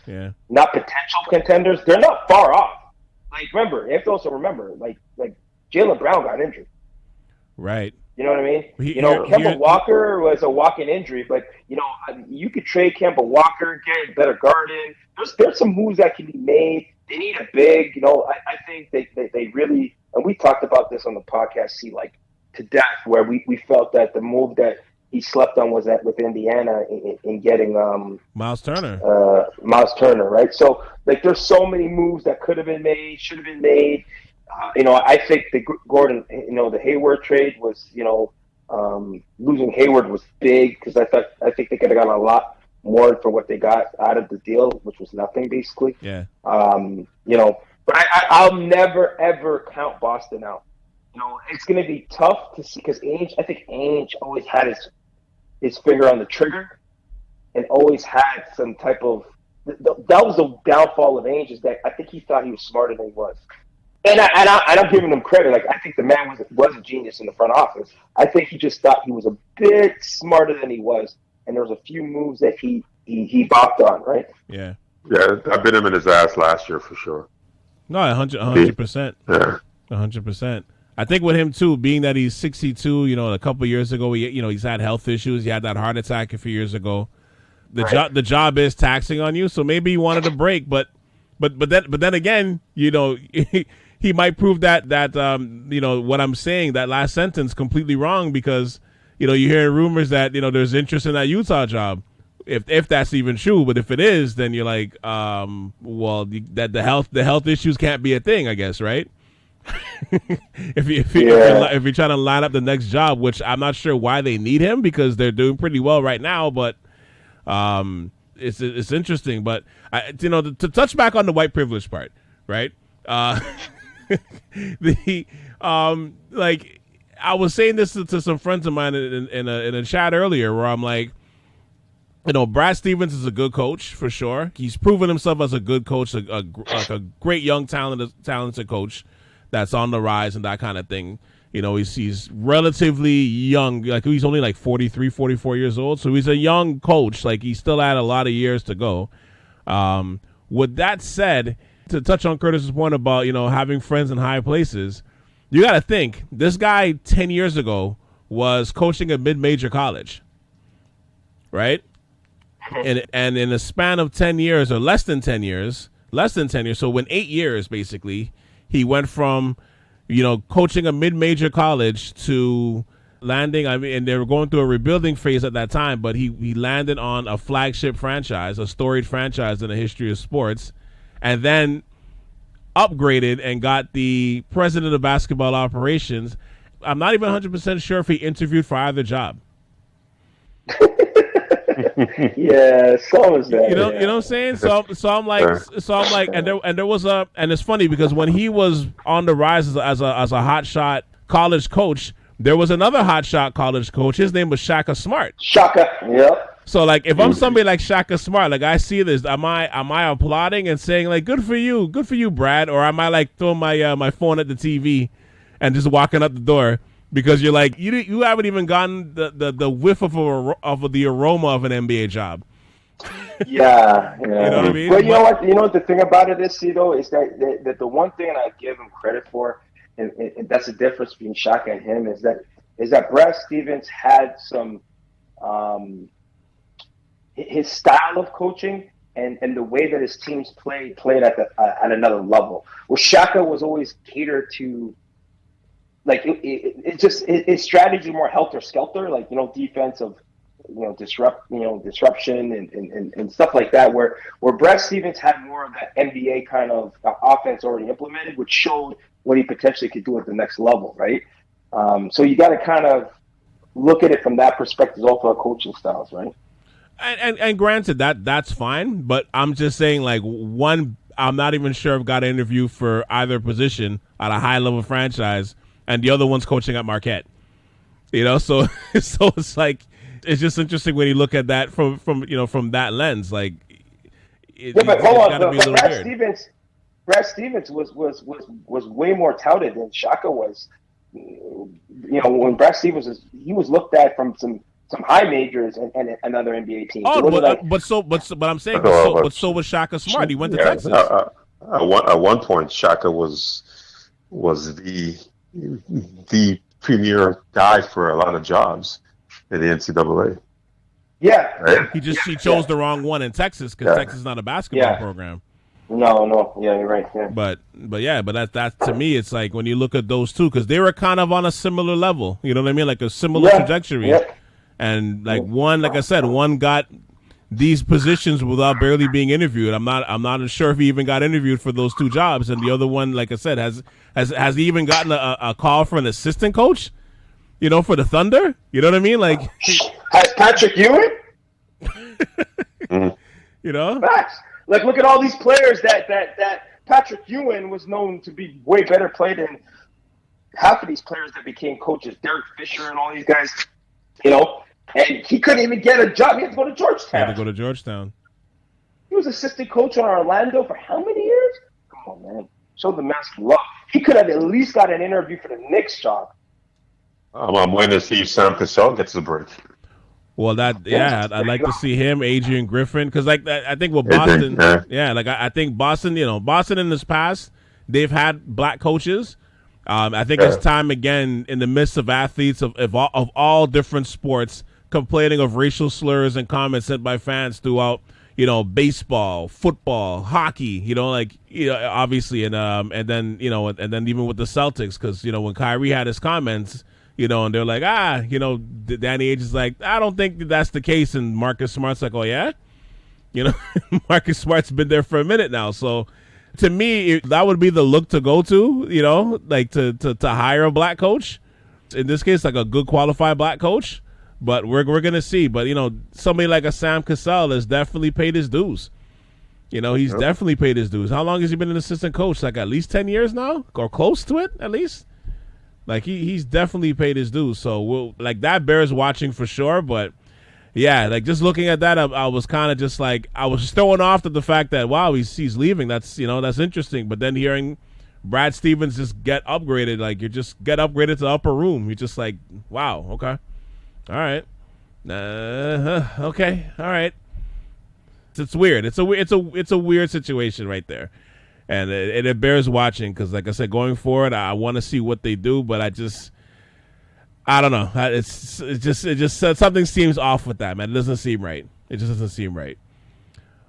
not potential contenders. They're not far off. Like, remember, you have to also remember, like Jaylen Brown got injured. Right. You know what I mean? Kemba Walker was a walk-in injury, but you could trade Kemba Walker, get a better guard in. There's some moves that can be made. They need a big. I think they really, and we talked about this on the podcast, to death, where we felt that the move that he slept on was that with Indiana in getting Miles Turner. Right? So like, there's so many moves that could have been made, should have been made. I think the Gordon, the Hayward trade was, losing Hayward was big, because I think they could have gotten a lot more for what they got out of the deal, which was nothing basically. Yeah. But I'll never ever count Boston out. It's going to be tough to see, because I think Ainge always had his finger on the trigger, and always had some type of. That was the downfall of Ainge, is that I think he thought he was smarter than he was. And I'm giving him credit. Like, I think the man was a genius in the front office. I think he just thought he was a bit smarter than he was, and there was a few moves that he bopped on, right? Yeah. Yeah, I bit him in his ass last year for sure. No, 100%. Yeah. 100%. I think with him too, being that he's 62, a couple of years ago, he's had health issues. He had that heart attack a few years ago. The job is taxing on you, so maybe he wanted a break, but then again, he might prove that what I'm saying, that last sentence, completely wrong, because you're hearing rumors that there's interest in that Utah job. if that's even true. But if it is, then you're like, well, that the health issues can't be a thing, I guess, right? if you're trying to line up the next job, which I'm not sure why they need him, because they're doing pretty well right now, but it's interesting. But to touch back on the white privilege part, right? Like I was saying this to some friends of mine in a chat earlier, where I'm like, Brad Stevens is a good coach for sure. He's proven himself as a good coach, a great young talented coach that's on the rise and that kind of thing. He's relatively young, like he's only like 43, 44 years old. So he's a young coach. Like he still had a lot of years to go. With that said, to touch on Curtis's point about, having friends in high places, you got to think this guy 10 years ago was coaching a mid-major college, right? And in a span of 10 years or less than 10 years, so in 8 years, basically, he went from, coaching a mid-major college to landing, and they were going through a rebuilding phase at that time, but he landed on a flagship franchise, a storied franchise in the history of sports, and then upgraded and got the president of basketball operations. I'm not even 100% sure if he interviewed for either job. Yeah, so is that. You know what I'm saying? So I'm like, and there was and it's funny because when he was on the rise as a hotshot college coach, there was another hotshot college coach. His name was Shaka Smart. Shaka, yep. So like, if I'm somebody like Shaka Smart, like I see this, am I applauding and saying like, good for you, Brad, or am I like throwing my phone at the TV and just walking out the door? Because you're like, you haven't even gotten the whiff of the aroma of an NBA job. Yeah. You know what I mean? Well, you know what the thing about it is, Cito, is that the one thing I give him credit for, and that's the difference between Shaka and him, is that Brad Stevens had some his style of coaching and the way that his teams played at another level. Where Shaka was always catered to. Like his strategy more helter skelter, like defensive, disruption and stuff like that. Where Brad Stevens had more of that NBA kind of offense already implemented, which showed what he potentially could do at the next level, right? So you got to kind of look at it from that perspective, also our coaching styles, right? And granted that's fine, but I'm just saying like one, I'm not even sure I've got an interview for either position at a high level franchise. And the other one's coaching at Marquette, so it's like, it's just interesting when you look at that from that lens. Like, but hold on, Brad Stevens was way more touted than Shaka was. When Brad Stevens was looked at from some high majors and another NBA team. Oh, but I'm saying, so was Shaka Smart. He went to Texas. At one point, Shaka was the premier guy for a lot of jobs in the NCAA. Yeah. Right? He chose the wrong one in Texas because Texas is not a basketball program. No. Yeah, you're right. Yeah. But that to me, it's like when you look at those two, because they were kind of on a similar level. You know what I mean? Like a similar trajectory. Yeah. And like one, like I said, one got these positions without barely being interviewed. I'm not sure if he even got interviewed for those two jobs, and the other one, like I said, has he even gotten a call for an assistant coach? For the Thunder. You know what I mean? Like, has Patrick Ewing? Mm-hmm. Like, look at all these players that Patrick Ewing was known to be way better played than half of these players that became coaches. Derek Fisher and all these guys. And he couldn't even get a job. He had to go to Georgetown. He was assistant coach on Orlando for how many years? Come on, man. Show the man some love. He could have at least got an interview for the Knicks job. I'm waiting to see if Sam Cassell gets a break. Well, I'd like to see him, Adrian Griffin, because like I think with Boston, I think Boston, Boston in this past, they've had black coaches. I think it's time again in the midst of athletes of all different sports complaining of racial slurs and comments sent by fans throughout, baseball, football, hockey, obviously, and then even with the Celtics, because when Kyrie had his comments, and they're like, Danny Ainge is like, I don't think that's the case. And Marcus Smart's like, oh, yeah? Marcus Smart's been there for a minute now. So to me, that would be the look to go to, like to hire a black coach. In this case, like a good qualified black coach. But we're going to see. But, somebody like a Sam Cassell has definitely paid his dues. He's definitely paid his dues. How long has he been an assistant coach? Like at least 10 years now? Or close to it, at least? Like he's definitely paid his dues. So that bears watching for sure. But yeah, like just looking at that, I was kind of just like, I was thrown off to the fact that, wow, he's leaving. That's, that's interesting. But then hearing Brad Stevens just get upgraded, like you just get upgraded to the upper room. You're just like, wow, okay. All right. Okay. All right. It's weird. It's a weird situation right there, and it bears watching because, like I said, going forward, I want to see what they do, but I don't know. It just something seems off with that, man. It doesn't seem right. It just doesn't seem right.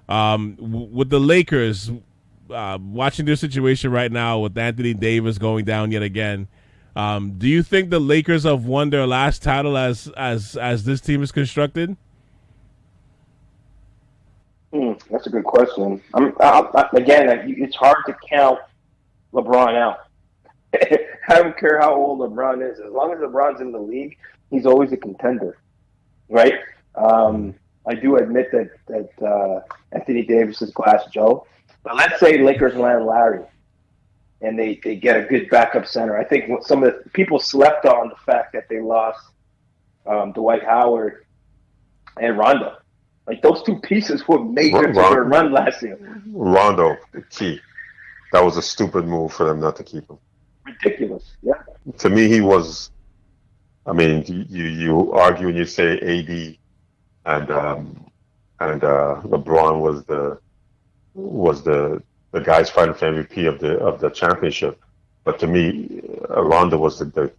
With the Lakers, watching their situation right now with Anthony Davis going down yet again, do you think the Lakers have won their last title as this team is constructed? That's a good question. Again, it's hard to count LeBron out. I don't care how old LeBron is. As long as LeBron's in the league, he's always a contender, right? I do admit that Anthony Davis is glass Joe. But let's say Lakers land Larry, and they get a good backup center. I think some of the people slept on the fact that they lost Dwight Howard and Randall. Like those two pieces were major to their run last year. Rondo, the key. That was a stupid move for them not to keep him. Ridiculous, yeah. To me, he was. I mean, you argue and you say AD and LeBron was the guys fighting for MVP of the championship. But to me, Rondo was the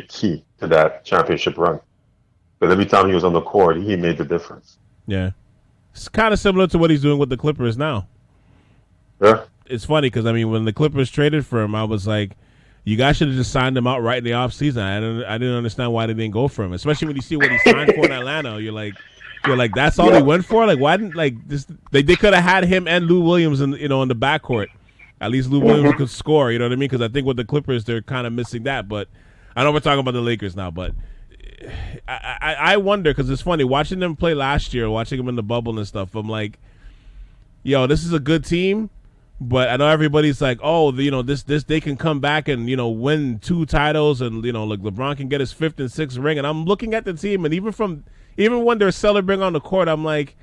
key to that championship run. But every time he was on the court, he made the difference. Yeah. It's kind of similar to what he's doing with the Clippers now. Yeah. It's funny because, when the Clippers traded for him, I was like, you guys should have just signed him out right in the offseason. I didn't understand why they didn't go for him, especially when you see what he signed for in Atlanta. You're like, that's all he went for? Like, why didn't, this? They could have had him and Lou Williams in the backcourt. At least Lou Williams could score, you know what I mean? Because I think with the Clippers, they're kind of missing that. But I know we're talking about the Lakers now, but I wonder, because it's funny watching them play last year, watching them in the bubble and stuff. I'm like, yo, this is a good team, but I know everybody's like, oh, this they can come back and win 2 titles, and like LeBron can get his 5th and 6th ring. And I'm looking at the team, and even when they're celebrating on the court, I'm like,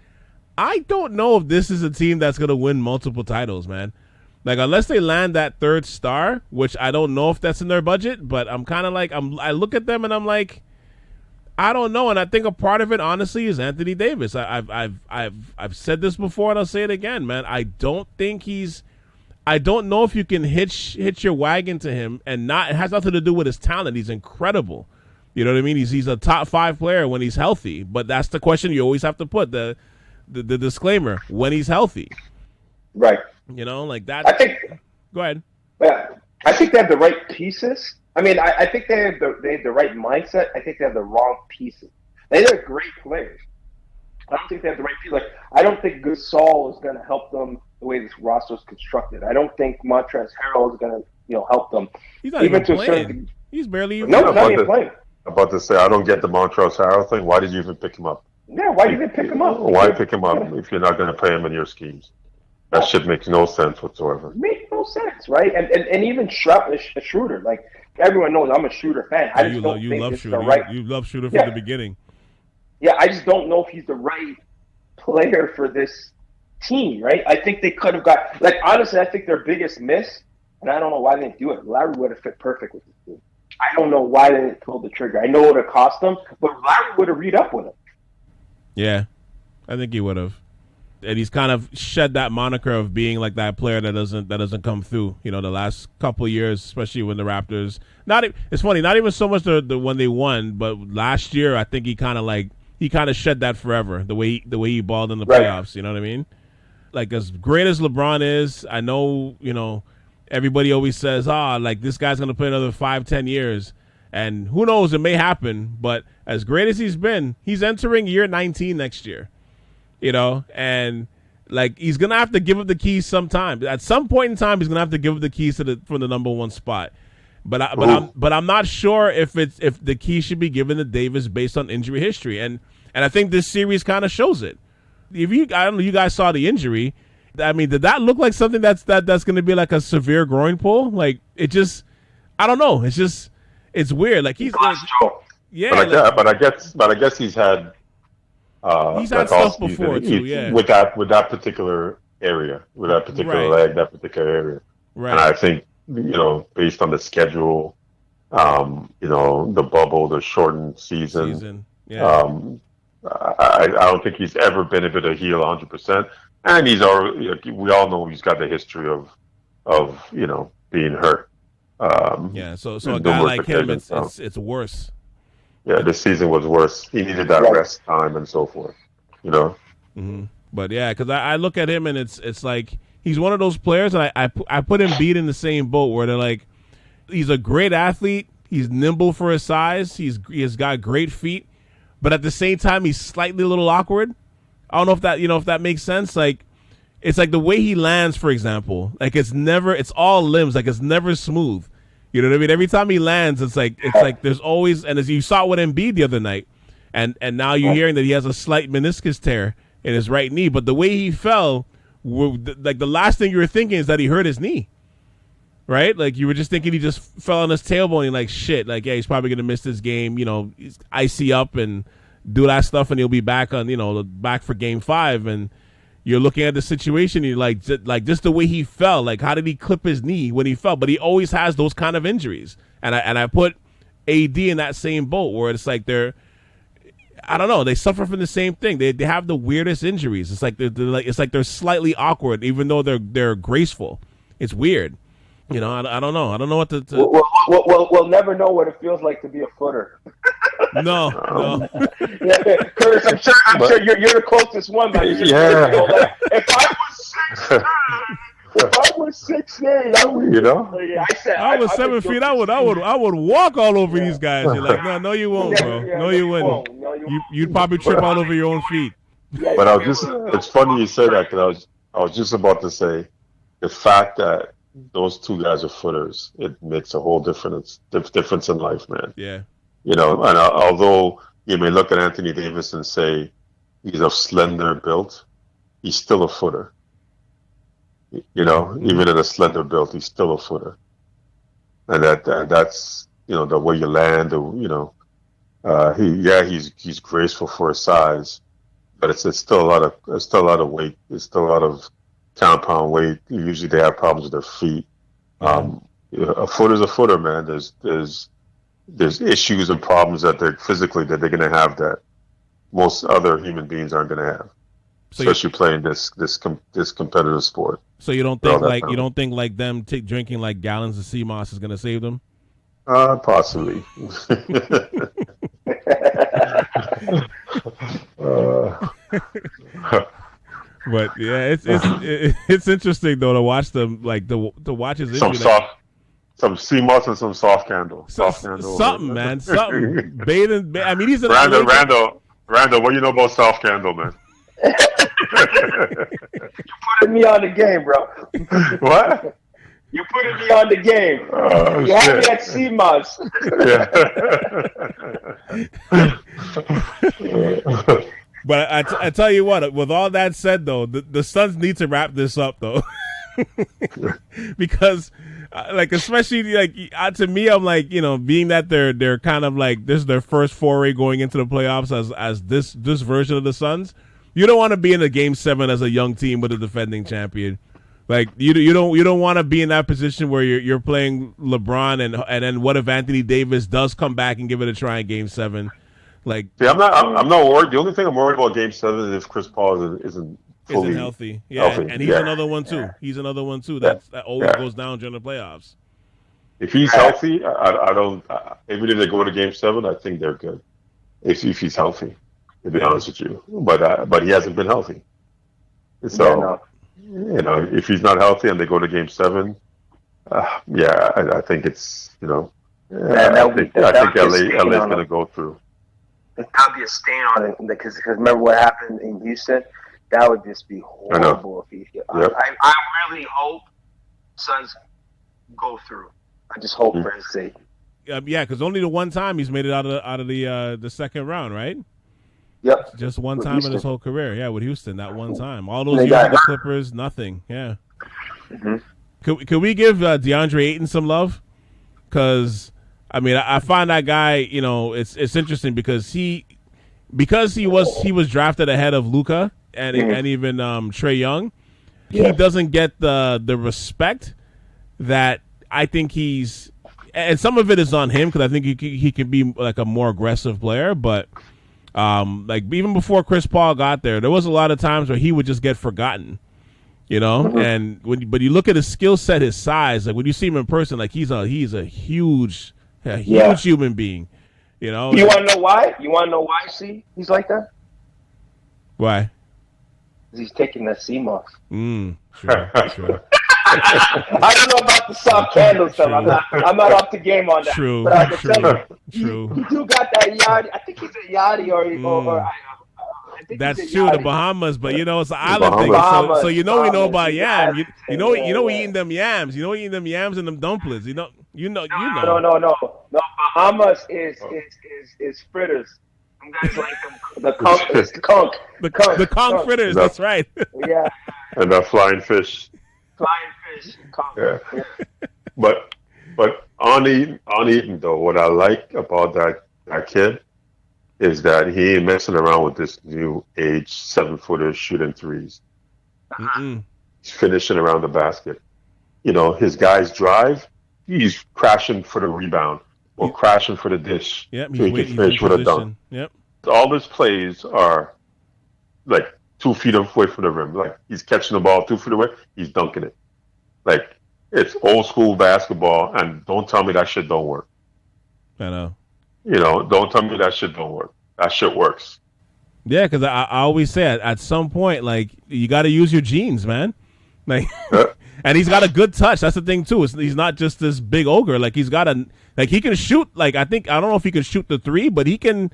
I don't know if this is a team that's gonna win multiple titles, man. Like, unless they land that 3rd star, which I don't know if that's in their budget, but I'm kind of like, I look at them and I'm like, I don't know, and I think a part of it, honestly, is Anthony Davis. I've said this before, and I'll say it again, man. I don't know if you can hitch your wagon to him, and not. It has nothing to do with his talent. He's incredible. You know what I mean? He's a top 5 player when he's healthy. But that's the question you always have to put, the disclaimer, when he's healthy. Right. Like that. I think. Go ahead. Yeah, I think they have the right pieces. I think they have the right mindset. I think they have the wrong pieces. They're great players. I don't think they have the right pieces. Like, I don't think Gasol is going to help them the way this roster is constructed. I don't think Montrezl Harrell is going to help them. He's not even playing. He's barely even playing. No, not even playing. About to say, I don't get the Montrezl Harrell thing. Why did you even pick him up? Yeah, why did you pick him up? Why pick him up if you're not going to play him in your schemes? That shit makes no sense whatsoever. Makes no sense, right? And even Schroeder, like, everyone knows I'm a Schroeder fan. I just don't think it's the right. You love Schroeder from the beginning. Yeah, I just don't know if he's the right player for this team, right? I think they could have got, like, honestly, I think their biggest miss, and I don't know why they didn't do it. Larry would have fit perfect with this team. I don't know why they didn't pull the trigger. I know it would have cost them, but Larry would have read up with him. Yeah, I think he would have. And he's kind of shed that moniker of being like that player that doesn't come through. The last couple of years, especially when the Raptors. It's funny, not even so much the when they won, but last year I think he kind of shed that forever. The way he balled in the playoffs. You know what I mean? Like, as great as LeBron is, I know everybody always says, like, this guy's gonna play another 5-10 years. And who knows, it may happen. But as great as he's been, he's entering year 19 next year. And like he's gonna have to give up the keys sometime. At some point in time, he's gonna have to give up the keys for the number one spot. But I'm not sure if the key should be given to Davis based on injury history. And I think this series kind of shows it. I don't know, you guys saw the injury. I mean, did that look like something that's going to be like a severe groin pull? Like it just, I don't know. It's weird. Like he's like, yeah. But I guess he's had stuff before too. Yeah, with that particular area, with that particular leg, that particular area. Right. And I think based on the schedule, the bubble, the shortened season. Yeah. I don't think he's ever been able to heal 100%. And he's already, we all know he's got the history of being hurt. So a guy like him, it's worse. Yeah, this season was worse. He needed that rest time and so forth. Mm-hmm. But yeah, because I look at him and it's like he's one of those players, and I put Embiid in the same boat where they're like, he's a great athlete, he's nimble for his size, he has got great feet, but at the same time he's slightly a little awkward. I don't know if that makes sense. Like it's like the way he lands, for example, like it's all limbs, like it's never smooth. You know what I mean? Every time he lands, it's like there's always, and as you saw with Embiid the other night, and now you're hearing that he has a slight meniscus tear in his right knee, but the way he fell, like the last thing you were thinking is that he hurt his knee, right? Like you were just thinking he just fell on his tailbone, and like shit, like yeah, he's probably gonna miss this game. He's icy up and do that stuff, and he'll be back on back for Game 5. And you're looking at the situation, you're like just the way he fell, like how did he clip his knee when he fell? But he always has those kind of injuries, and I put AD in that same boat where it's like I don't know, they suffer from the same thing. They have the weirdest injuries. It's like they're slightly awkward, even though they're graceful. It's weird. I don't know. I don't know what to. We'll never know what it feels like to be a footer. No. Yeah, Curtis, I'm sure you're the closest one. But if I was 6'8", I would. I was 7 feet. I would walk all over these guys. You're like, no, you won't, bro. No, you wouldn't. You'd probably trip all over your own feet. But it's funny you say that, because I was just about to say the fact that those two guys are footers, it makes a whole difference in life, man. Yeah. And although you may look at Anthony Davis and say he's of slender build, he's still a footer. Even in a slender build, he's still a footer. And that's the way you land. He's graceful for his size, but it's still a lot of weight. It's still a lot of compound weight. Usually they have problems with their feet. A footer's a footer, man. There's issues and problems that they're going to have that most other human beings aren't going to have, especially playing this competitive sport. So you don't think like them drinking like gallons of sea moss is going to save them? Possibly. But yeah, it's interesting though to watch them, like to watch his injury. Some sea moss and some soft candle. Something, man. Something. Bathing. I mean, he's Randall. What do you know about soft candle, man? You putting me on the game, bro. What? You putting me on the game. You have me at sea moss. But I tell you what, with all that said, though, the Suns need to wrap this up, though. Because, especially, to me, I'm like, being that they're kind of like, this is their first foray going into the playoffs as this version of the Suns, you don't want to be in a Game 7 as a young team with a defending champion. Like, you don't want to be in that position where you're playing LeBron, and then what if Anthony Davis does come back and give it a try in Game 7? Like, I'm not worried. The only thing I'm worried about Game 7 is if Chris Paul isn't fully healthy. Yeah, healthy. And he's another one too. He's another one too that always goes down during the playoffs. If he's healthy, I don't. Even if they go to Game 7, I think they're good. If he's healthy, to be honest with you, but he hasn't been healthy. So if he's not healthy and they go to Game 7, I think it's I think LA's going to go through. That would be a stain on it because remember what happened in Houston? That would just be horrible. I really hope Suns go through. I just hope for his sake. Yeah, because only the one time he's made it out of the second round, right? Yep. Just one with time Houston. in his whole career. Yeah, with Houston, that one time. All those years with the Clippers, nothing. Yeah. Mm-hmm. Could we give DeAndre Ayton some love? Because I mean, I find that guy. You know, it's interesting because he was drafted ahead of Luka and even Trae Young. He doesn't get the respect that I think he's. And some of it is on him because I think he can be like a more aggressive player. But like even before Chris Paul got there was a lot of times where he would just get forgotten, you know. Mm-hmm. And but you look at his skill set, his size, like when you see him in person, like he's a huge human being, you know. You want to know why? See, he's like that. Why? He's taking that CMOS. Sure. I don't know about the soft candle stuff. I'm not up to game on that. True. But I can tell you, True. You do got that Yachty. I think he's a Yachty or I think that's he's a true. Yachty. The Bahamas, but you know it's an island thing. So we know about yam. You know we eating them yams. You know we eating them yams and them dumplings. You know. No. Bahamas is fritters. Some guys like them. The conch. It's the conch. The conch fritters. That's right. Yeah. And the flying fish. Yeah. But on Eaton though, what I like about that kid is that he ain't messing around with this new age 7-footer shooting threes. Mm-mm. He's finishing around the basket. You know, his guys drive, he's crashing for the rebound or crashing for the dish. Yep, so he can finish with a dunk. Yep. All his plays are like 2 feet away from the rim. Like he's catching the ball 2 feet away, he's dunking it. Like it's old school basketball, and don't tell me that shit don't work. I know. You know, don't tell me that shit don't work. That shit works. Yeah, because I always say at some point, like you got to use your genes, man. Like, and he's got a good touch. That's the thing too. He's not just this big ogre. Like he can shoot. Like I don't know if he can shoot the 3, but he can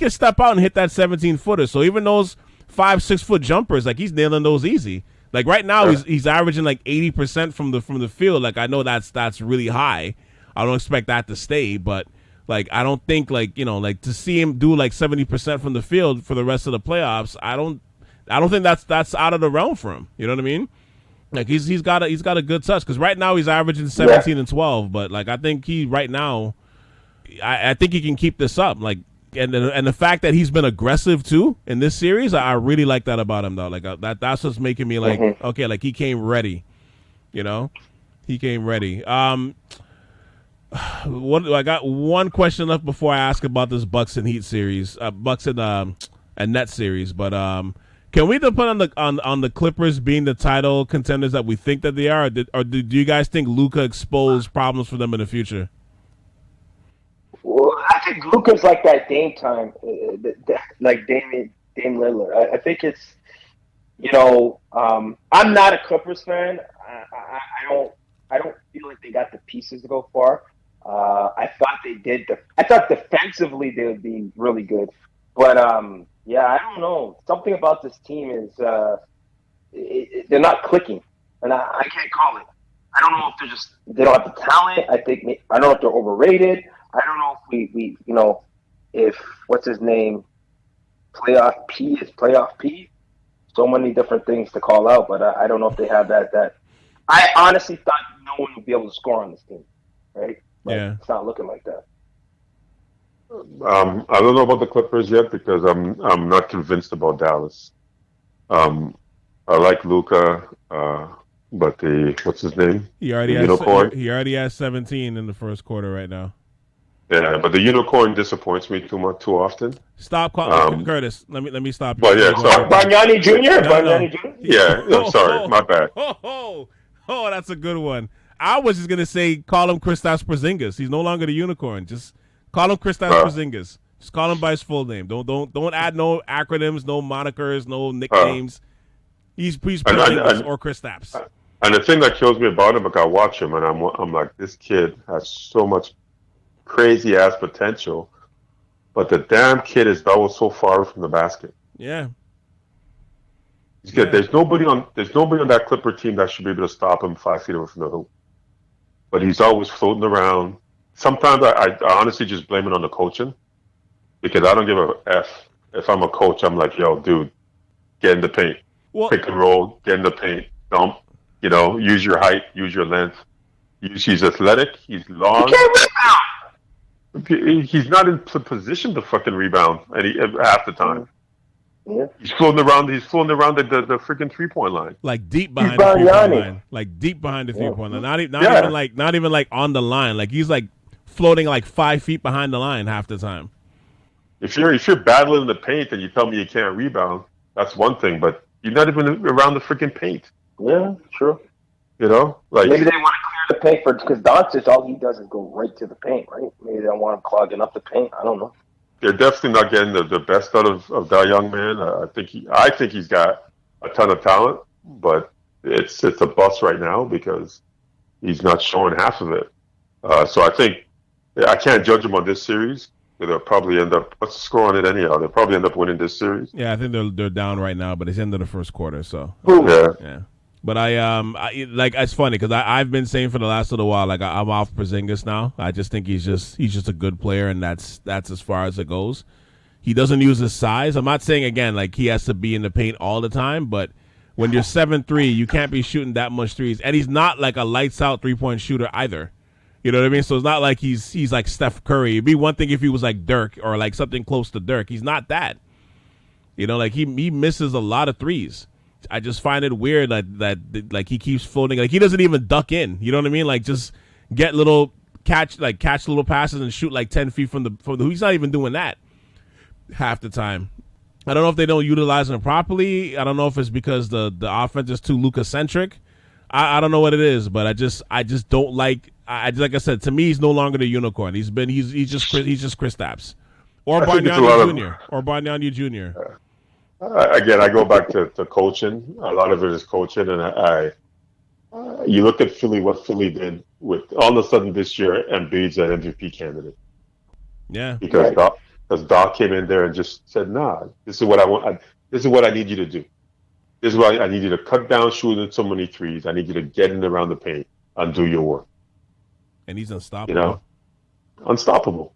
step out and hit that 17-footer. So even those 5-6 foot jumpers, like he's nailing those easy. Like right now, he's averaging like 80% from the field. Like I know that's really high. I don't expect that to stay, but like I don't think like like to see him do like 70% from the field for the rest of the playoffs. I don't think that's out of the realm for him. You know what I mean? Like he's got a good touch because right now he's averaging 17 and 12. But like I think I think he can keep this up. Like. And the fact that he's been aggressive too in this series, I really like that about him though. Like that's what's making me like okay, like he came ready, you know, he came ready. I got one question left before I ask about this Bucks and Heat series, Bucks and Nets series. But can we depend on the Clippers being the title contenders that we think that they are, or do you guys think Luka exposed problems for them in the future? Well, I think Luka's like that Dame time, like Dame Lillard. I think it's, I'm not a Clippers fan. I don't feel like they got the pieces to go far. I thought they did. I thought defensively they would be really good, but I don't know. Something about this team is they're not clicking, and I can't call it. I don't know if they don't have the talent. I don't know if they're overrated. I don't know if we if what's his name, Playoff P is Playoff P. So many different things to call out, but I don't know if they have that. I honestly thought no one would be able to score on this team, right? But it's not looking like that. I don't know about the Clippers yet because I'm not convinced about Dallas. I like Luka, but what's his name? He already has 17 in the first quarter right now. Yeah, but the unicorn disappoints me too often. Stop calling Curtis. Let me stop you. Well, yeah, sorry. Bargnani Jr. No. Jr. Yeah, no, sorry, my bad. Oh, that's a good one. I was just gonna say call him Kristaps Porzingis. He's no longer the unicorn. Just call him Kristaps Porzingis. Just call him by his full name. Don't add no acronyms, no monikers, no nicknames. He's Porzingis or Kristaps. And the thing that kills me about him, like I watch him and I'm like, this kid has so much crazy ass potential, but the damn kid is always so far from the basket. Yeah. He's good. There's nobody on that Clipper team that should be able to stop him 5 feet away from the hoop. But he's always floating around. Sometimes I honestly just blame it on the coaching, because I don't give a F. If I'm a coach, I'm like, yo, dude, get in the paint. Well, Pick and roll, get in the paint, dump, use your height, use your length. He's athletic, he's long. He can't rebound. He's not in position to fucking rebound half the time. Yeah. He's floating around the freaking 3-point line. Like deep behind the 3-point line. Like deep behind the 3-point line. Not even like on the line. Like he's like floating like 5 feet behind the line half the time. If you're battling in the paint and you tell me you can't rebound, that's one thing, but you're not even around the freaking paint. Yeah, true. Like maybe they want to clear the paint because Doncic, all he does is go right to the paint, right? Maybe they don't want him clogging up the paint. I don't know. They're definitely not getting the best out of that young man. I think he's got a ton of talent, but it's a bust right now because he's not showing half of it. So I think I can't judge him on this series. They'll probably end up. What's the score on it anyhow? They'll probably end up winning this series. Yeah, I think they're down right now, but it's end of the first quarter. So yeah. But it's funny because I've been saying for the last little while, like I'm off Porzingis now. I just think he's just a good player, and that's as far as it goes. He doesn't use his size. I'm not saying again like he has to be in the paint all the time, but when you're 7'3", you can't be shooting that much threes, and he's not like a lights out 3-point shooter either. You know what I mean? So it's not like he's like Steph Curry. It'd be one thing if he was like Dirk or like something close to Dirk. He's not that. Like he misses a lot of threes. I just find it weird that like he keeps floating. Like he doesn't even duck in. You know what I mean? Like just get catch little passes and shoot like 10 feet from the hoop. He's not even doing that half the time. I don't know if they don't utilize him properly. I don't know if it's because the offense is too Luka-centric. I don't know what it is, but I just don't like. Like I said, to me, he's no longer the unicorn. He's just Kristaps or Bargnani Jr. Again, I go back to coaching. A lot of it is coaching, and you look at Philly, what Philly did with all of a sudden this year, Embiid's an MVP candidate. Yeah, because Doc came in there and just said, "Nah, this is what I want. This is what I need you to do. This is why I need you to cut down shooting so many threes. I need you to get in around the paint and do your work." And he's unstoppable. Unstoppable.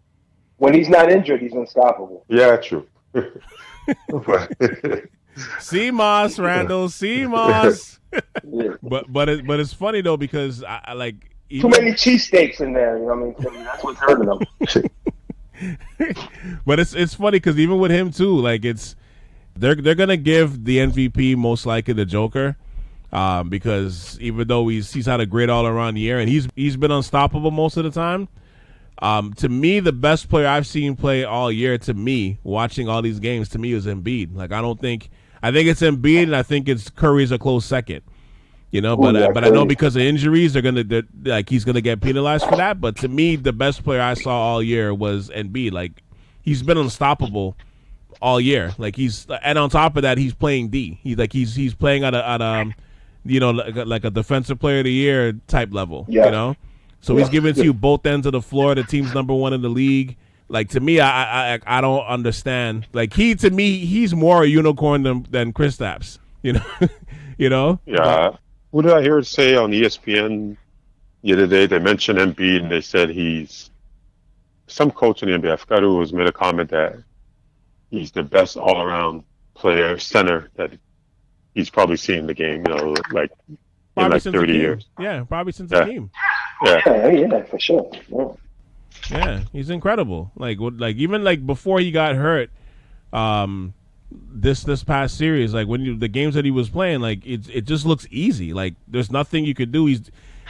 When he's not injured, he's unstoppable. Yeah, true. CMOS, Randall, CMOS. but it's funny though because I like too many cheesesteaks in there. You know what I mean? That's what's hurting them. But it's funny because even with him too, like they're gonna give the MVP most likely the Joker. Because even though he's had a great all around year and he's been unstoppable most of the time, to me the best player I've seen play all year, to me watching all these games, to me is Embiid. Like I think it's Embiid and I think it's Curry's a close second. But I know because of injuries he's gonna get penalized for that. But to me the best player I saw all year was Embiid. Like he's been unstoppable all year. Like and on top of that he's playing D. He's playing at a like a defensive player of the year type level, So he's giving to you both ends of the floor. The team's number one in the league. Like to me, I don't understand. Like to me, he's more a unicorn than Kristaps. Yeah. What did I hear say on ESPN the other day? They mentioned Embiid and they said he's some coach in the NBA. I forgot who was made a comment that he's the best all around player center that he's probably seen the game, like in like 30 years. Yeah, probably since the game. Yeah, for sure. Yeah, he's incredible. Like even like before he got hurt, this past series, like when the games that he was playing, like it just looks easy. Like there's nothing you could do.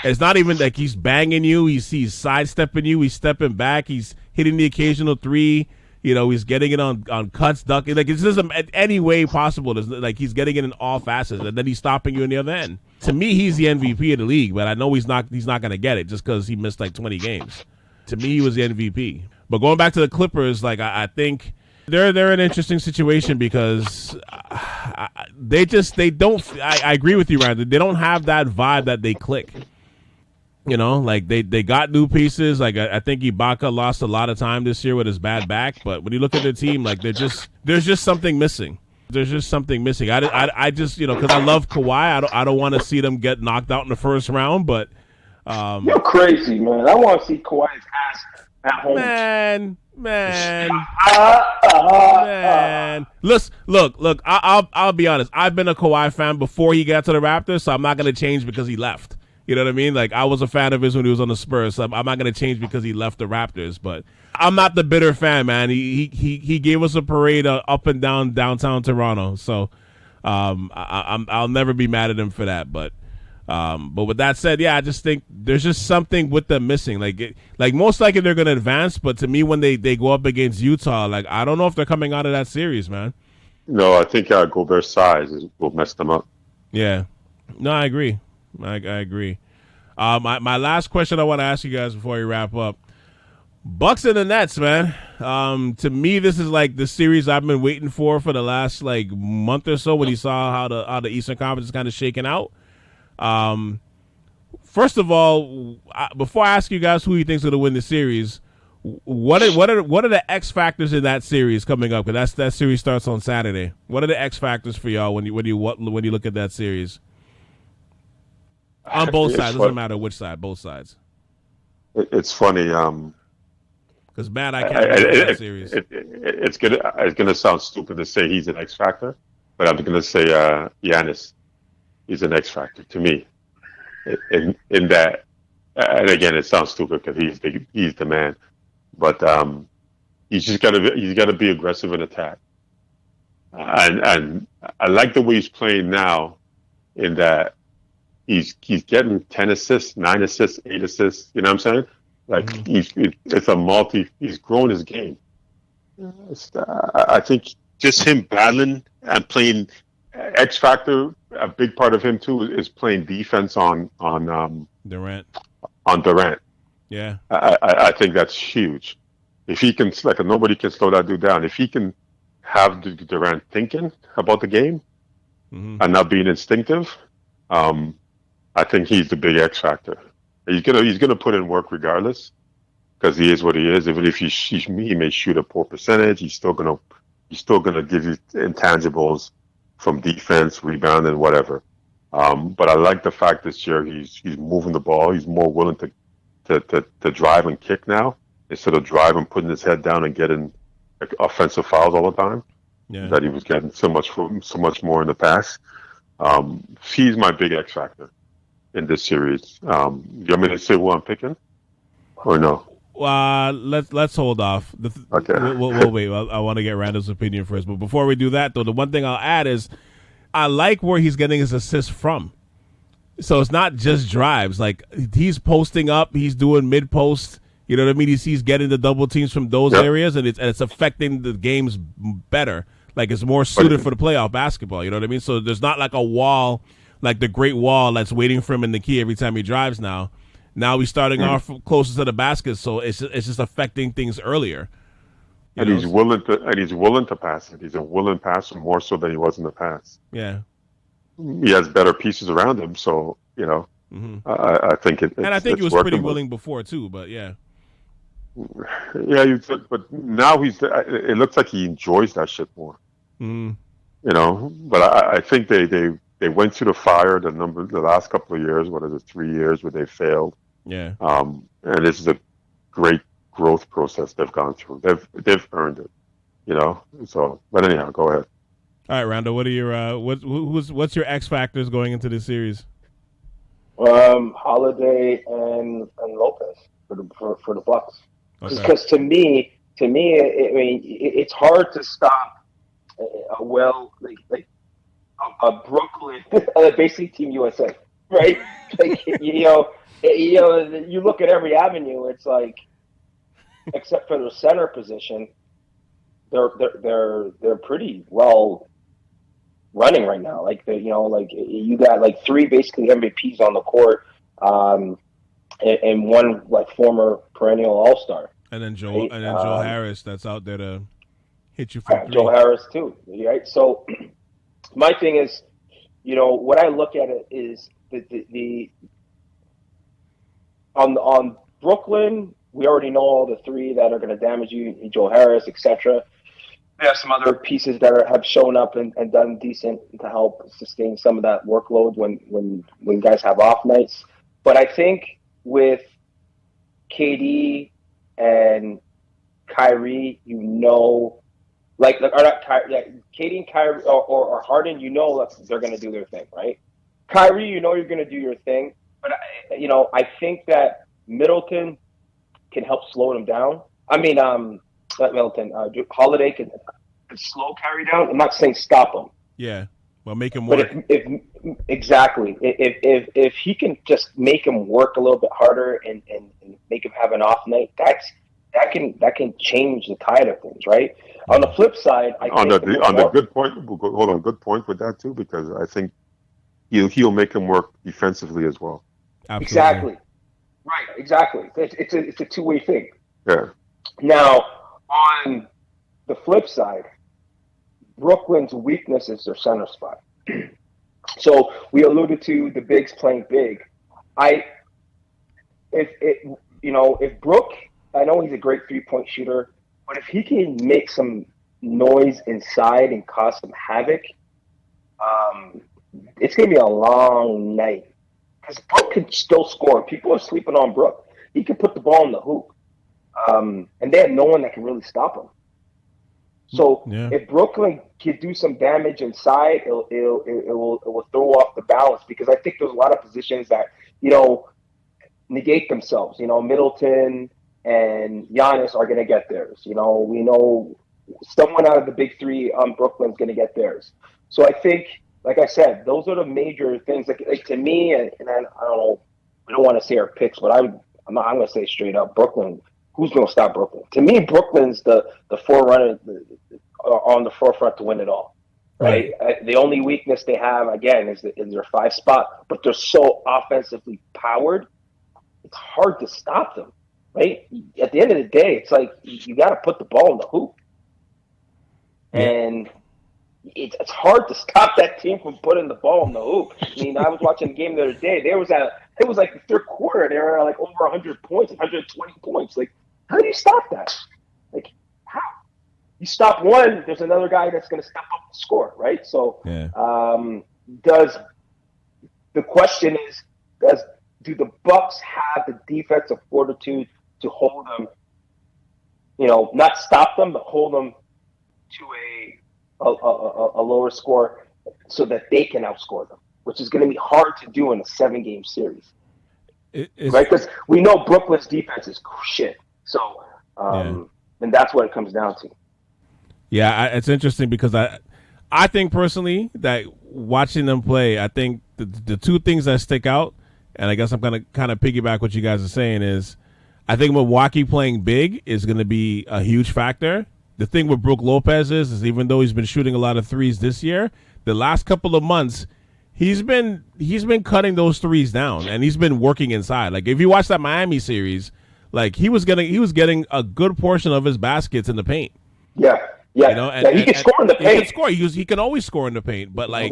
It's not even like he's banging you. He's sidestepping you. He's stepping back. He's hitting the occasional three. He's getting it on cuts, ducking. Like it's just any way possible. Like he's getting it in all facets, and then he's stopping you in the other end. To me, he's the MVP of the league, but I know he's not going to get it just because he missed like 20 games. To me, he was the MVP. But going back to the Clippers, like I think they're an interesting situation because they don't. I agree with you, Randall. They don't have that vibe that they click. You know, like they got new pieces. Like I think Ibaka lost a lot of time this year with his bad back. But when you look at their team, like there's just something missing. There's just something missing. I just, you know, because I love Kawhi. I don't want to see them get knocked out in the first round. But you're crazy, man. I want to see Kawhi's ass at home. Man. Listen, look. I'll be honest. I've been a Kawhi fan before he got to the Raptors, so I'm not going to change because he left. You know what I mean? Like, I was a fan of his when he was on the Spurs, so I'm not going to change because he left the Raptors. But I'm not the bitter fan, man. He gave us a parade up and down downtown Toronto, so I'll never be mad at him for that. But with that said, yeah, I just think there's just something with them missing. Like most likely they're going to advance, but to me, when they go up against Utah, like I don't know if they're coming out of that series, man. No, I think Gobert's size will mess them up. Yeah. No, I agree. I agree. My last question I want to ask you guys before we wrap up: Bucks and the Nets, man. To me, this is like the series I've been waiting for the last like month or so. When you saw how the Eastern Conference is kind of shaking out. First of all, before I ask you guys who you think's going to win the series, what are the X factors in that series coming up? Because that series starts on Saturday. What are the X factors for y'all when you look at that series? On both sides, doesn't matter which side, both sides. It's funny. Because man, I can't remember that series. It's gonna sound stupid to say he's an X factor, but I'm gonna say Giannis. He's an X factor to me. In that, and again, it sounds stupid because he's the man, but he's gotta be aggressive in attack, and I like the way he's playing now, in that. He's getting 10 assists, 9 assists, 8 assists. You know what I'm saying? Like he's grown his game. I think just him battling and playing X factor. A big part of him too is playing defense on Durant. On Durant. Yeah. I think that's huge. If he can, like, nobody can slow that dude down. If he can have Durant thinking about the game and not being instinctive. I think he's the big X factor. He's gonna put in work regardless, because he is what he is. Even if he may shoot a poor percentage, he's still gonna give you intangibles from defense, rebound, and whatever. But I like the fact this year he's moving the ball. He's more willing to drive and kick now, instead of drive and putting his head down and getting like offensive fouls all the time. Yeah. That he was getting so much more in the past. He's my big X factor in this series. You want me to say who I'm picking, or no? Let's hold off. Okay. We'll wait. I want to get Randall's opinion first. But before we do that, though, the one thing I'll add is I like where he's getting his assists from. So it's not just drives. Like, he's posting up. He's doing mid-post. You know what I mean? He's getting the double teams from those areas, and it's affecting the games better. Like, it's more suited for the playoff basketball. You know what I mean? So there's not like a wall, like the Great Wall that's waiting for him in the key every time he drives now. Now he's starting off closest to the basket, so it's just affecting things earlier. And he's willing to pass it. He's a willing passer, more so than he was in the past. Yeah. He has better pieces around him, so, you know, I think it. And I think he was pretty willing before too, but yeah. Yeah, but now it looks like he enjoys that shit more. You know, but I think they went through the fire the last couple of years. What is it, 3 years where they failed? Yeah. And this is a great growth process they've gone through. They've earned it, you know. So, but anyhow, go ahead. All right, Randall. What are your what's your X factors going into this series? Holiday and Lopez for the Bucks. Because to me, it's hard to stop a Brooklyn, basically Team USA, right? Like, you know, you look at every avenue. It's like, except for the center position, they're pretty well running right now. Like, you got like 3 basically MVPs on the court, and one like former perennial All-Star. And then Joe Harris, that's out there to hit you for 3. Joe Harris too, right? So my thing is, you know, what I look at it is the on Brooklyn, we already know all the three that are going to damage you, Joe Harris, etc. We have some other pieces that have shown up and done decent to help sustain some of that workload when guys have off nights. But I think with KD and Kyrie, KD and Kyrie or Harden, they're going to do their thing, right? Kyrie, you're going to do your thing. But, I think that Middleton can help slow them down. I mean, not Middleton. Holiday can slow Kyrie down. I'm not saying stop him. Yeah, well, make him work. But if he can just make him work a little bit harder and make him have an off night, that can change the tide of things, right? On the flip side, good point with that too, because I think he'll make him work defensively as well. Absolutely. Exactly. Right. Exactly. It's a two-way thing. Yeah. Now, on the flip side, Brooklyn's weakness is their center spot. So we alluded to the bigs playing big. If Brook, I know he's a great three-point shooter, but if he can make some noise inside and cause some havoc, it's going to be a long night. Because Brook can still score. People are sleeping on Brook. He can put the ball in the hoop. And they have no one that can really stop him. So if Brooklyn can do some damage inside, it will throw off the balance, because I think there's a lot of positions that, negate themselves. Middleton and Giannis are going to get theirs. We know someone out of the big three on Brooklyn's going to get theirs. So I think, like I said, those are the major things. Like to me, and I don't know, we don't want to say our picks, but I'm going to say straight up, Brooklyn. Who's going to stop Brooklyn? To me, Brooklyn's the forerunner on the forefront to win it all. Right? The only weakness they have, again, is their 5 spot, but they're so offensively powered, it's hard to stop them. Right? At the end of the day, it's like you got to put the ball in the hoop, and it's hard to stop that team from putting the ball in the hoop. I mean, I was watching the game the other day. It was like the third quarter. They were like over 100 points, 120 points. Like, how do you stop that? Like, how? You stop one, there's another guy that's going to step up and score, right? So, the question is, do the Bucks have the defensive fortitude to hold them? Not stop them, but hold them to a lower score so that they can outscore them, which is going to be hard to do in a 7-game series. Right? Because we know Brooklyn's defense is shit. So, and that's what it comes down to. Yeah, it's interesting because I think personally that watching them play, I think the two things that stick out, and I guess I'm going to kind of piggyback what you guys are saying, is I think Milwaukee playing big is going to be a huge factor. The thing with Brook Lopez is even though he's been shooting a lot of threes this year, the last couple of months, he's been cutting those threes down, and he's been working inside. Like, if you watch that Miami series, like he was getting a good portion of his baskets in the paint. Yeah. He can score in the paint. He can score. He can always score in the paint. But like, he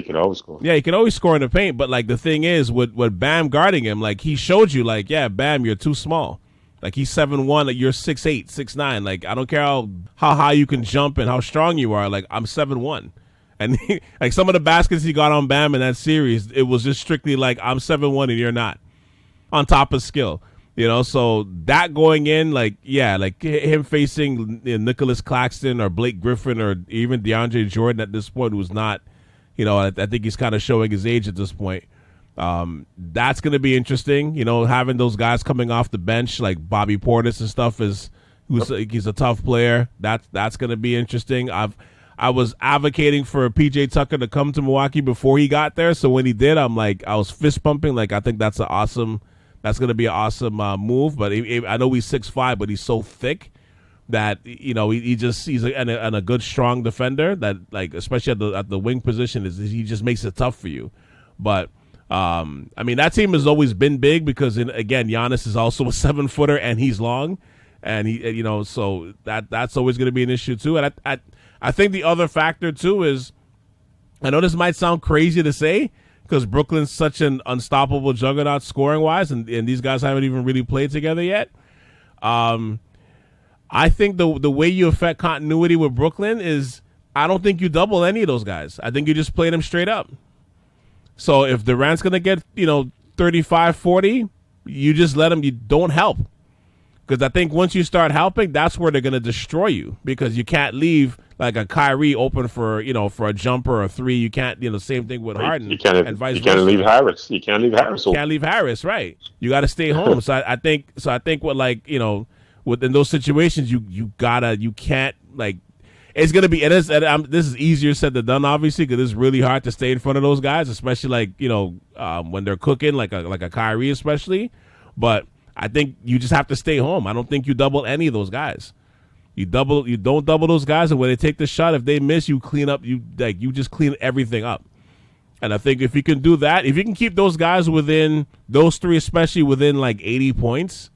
can always score. Yeah, he can always score in the paint. But like, the thing is, with Bam guarding him, like he showed you, like, yeah, Bam, you're too small. Like, he's 7'1", like you're 6'8", 6'9". Like, I don't care how high you can jump and how strong you are. Like, I'm 7'1". And like some of the baskets he got on Bam in that series, it was just strictly like, I'm 7'1" and you're not. On top of skill. So that going in, like him facing Nicholas Claxton or Blake Griffin or even DeAndre Jordan at this point, who's not, I think he's kind of showing his age at this point. That's going to be interesting. Having those guys coming off the bench like Bobby Portis and stuff he's a tough player. That's going to be interesting. I was advocating for PJ Tucker to come to Milwaukee before he got there. So when he did, I was fist pumping. Like, I think that's going to be an awesome move. But I know he's 6'5", but he's so thick that, he's a good, strong defender that, like, especially at the wing position, he just makes it tough for you. But, that team has always been big because, again, Giannis is also a 7-footer and he's long. And so that's always going to be an issue too. And I think the other factor too is, I know this might sound crazy to say, because Brooklyn's such an unstoppable juggernaut scoring wise, and these guys haven't even really played together yet. I think the way you affect continuity with Brooklyn is I don't think you double any of those guys. I think you just play them straight up. So if Durant's going to get, 35, 40, you just let him, you don't help. Because I think once you start helping, that's where they're going to destroy you, because you can't leave like a Kyrie open for, for a jumper or a three. You can't, same thing with Harden and vice versa. You can't leave Harris. You can't leave Harris. Can't leave Harris, right. You got to stay home. So I think what within those situations, you can't it's going to be, this is easier said than done, obviously, because it's really hard to stay in front of those guys, especially when they're cooking, like a Kyrie especially. But I think you just have to stay home. I don't think you double any of those guys. You don't double those guys, and when they take the shot, if they miss, you clean up. You just clean everything up. And I think if you can do that, if you can keep those guys within, those three especially, within 80 points,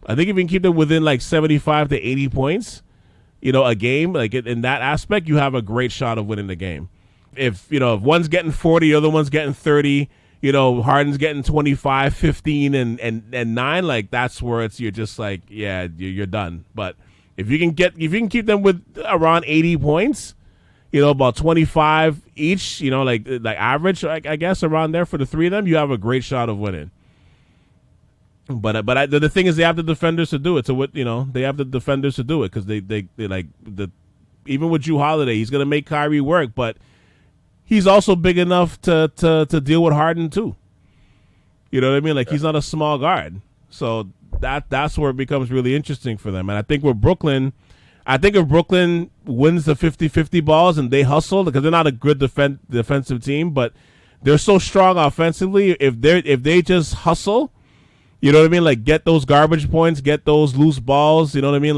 I think if you can keep them within 75 to 80 points, a game, in that aspect, you have a great shot of winning the game. If one's getting 40, the other one's getting 30, Harden's getting 25, 15, and 9, that's where you're just you're done. But if you can keep them with around 80 points, about 25 each, like average, I guess around there for the three of them, you have a great shot of winning. But the thing is, they have the defenders to do it. So they have the defenders to do it, because they even with Jrue Holiday, he's gonna make Kyrie work, but he's also big enough to deal with Harden too. You know what I mean? He's not a small guard, so that's where it becomes really interesting for them. And I think with Brooklyn, if Brooklyn wins the 50-50 balls and they hustle, because they're not a good defensive team, but they're so strong offensively. If they just hustle. You know what I mean? Get those garbage points, get those loose balls. You know what I mean?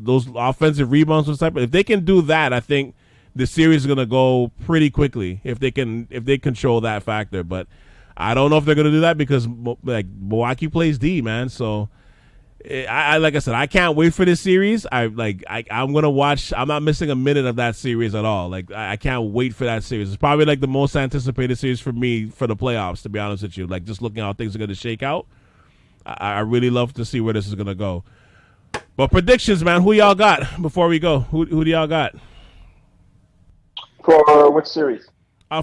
Those offensive rebounds and stuff. If they can do that, I think the series is gonna go pretty quickly if they control that factor. But I don't know if they're gonna do that, because Milwaukee plays D, man. So I like I said, I can't wait for this series. I'm gonna watch. I'm not missing a minute of that series at all. I can't wait for that series. It's probably the most anticipated series for me for the playoffs, to be honest with you. Just looking at how things are gonna shake out. I really love to see where this is going to go. But predictions, man, who y'all got before we go? Who do y'all got? For which series?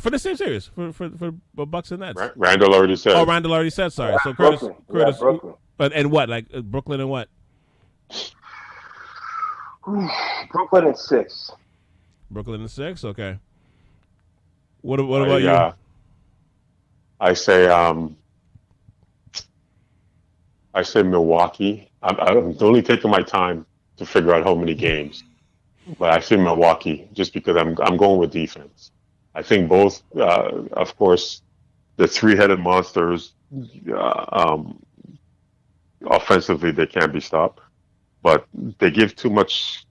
For the same series, for Bucks and Nets. Randall already said. Oh, Randall already said, sorry. So Brooklyn. Curtis. Yeah, Brooklyn. And what? Brooklyn and what? Brooklyn and 6. Brooklyn and 6? Okay. What about you? I say Milwaukee. I'm only taking my time to figure out how many games, but I say Milwaukee just because I'm going with defense. I think both, of course, the three-headed monsters. Offensively, they can't be stopped, but they give too much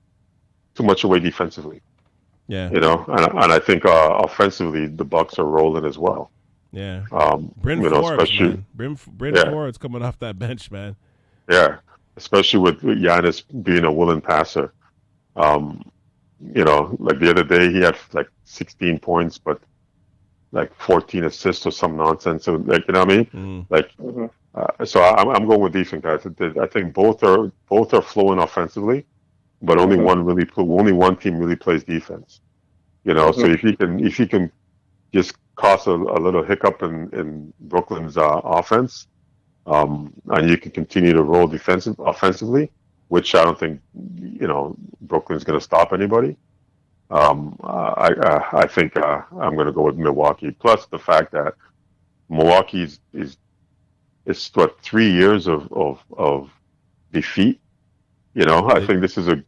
away defensively. Yeah, and I think offensively the Bucks are rolling as well. Yeah, Bryn Forbes, man. Bryn Forbes coming off that bench, man. Yeah, especially with Giannis being a willing passer. The other day he had 16 points, but 14 assists or some nonsense. So you know what I mean? So I'm going with defense, guys. I think both are flowing offensively, but only one team really plays defense. So if you can just cause a little hiccup in Brooklyn's offense, and you can continue to roll offensively, which I don't think Brooklyn's going to stop anybody. I think I'm going to go with Milwaukee. Plus the fact that Milwaukee is 3 years of defeat. I think this is a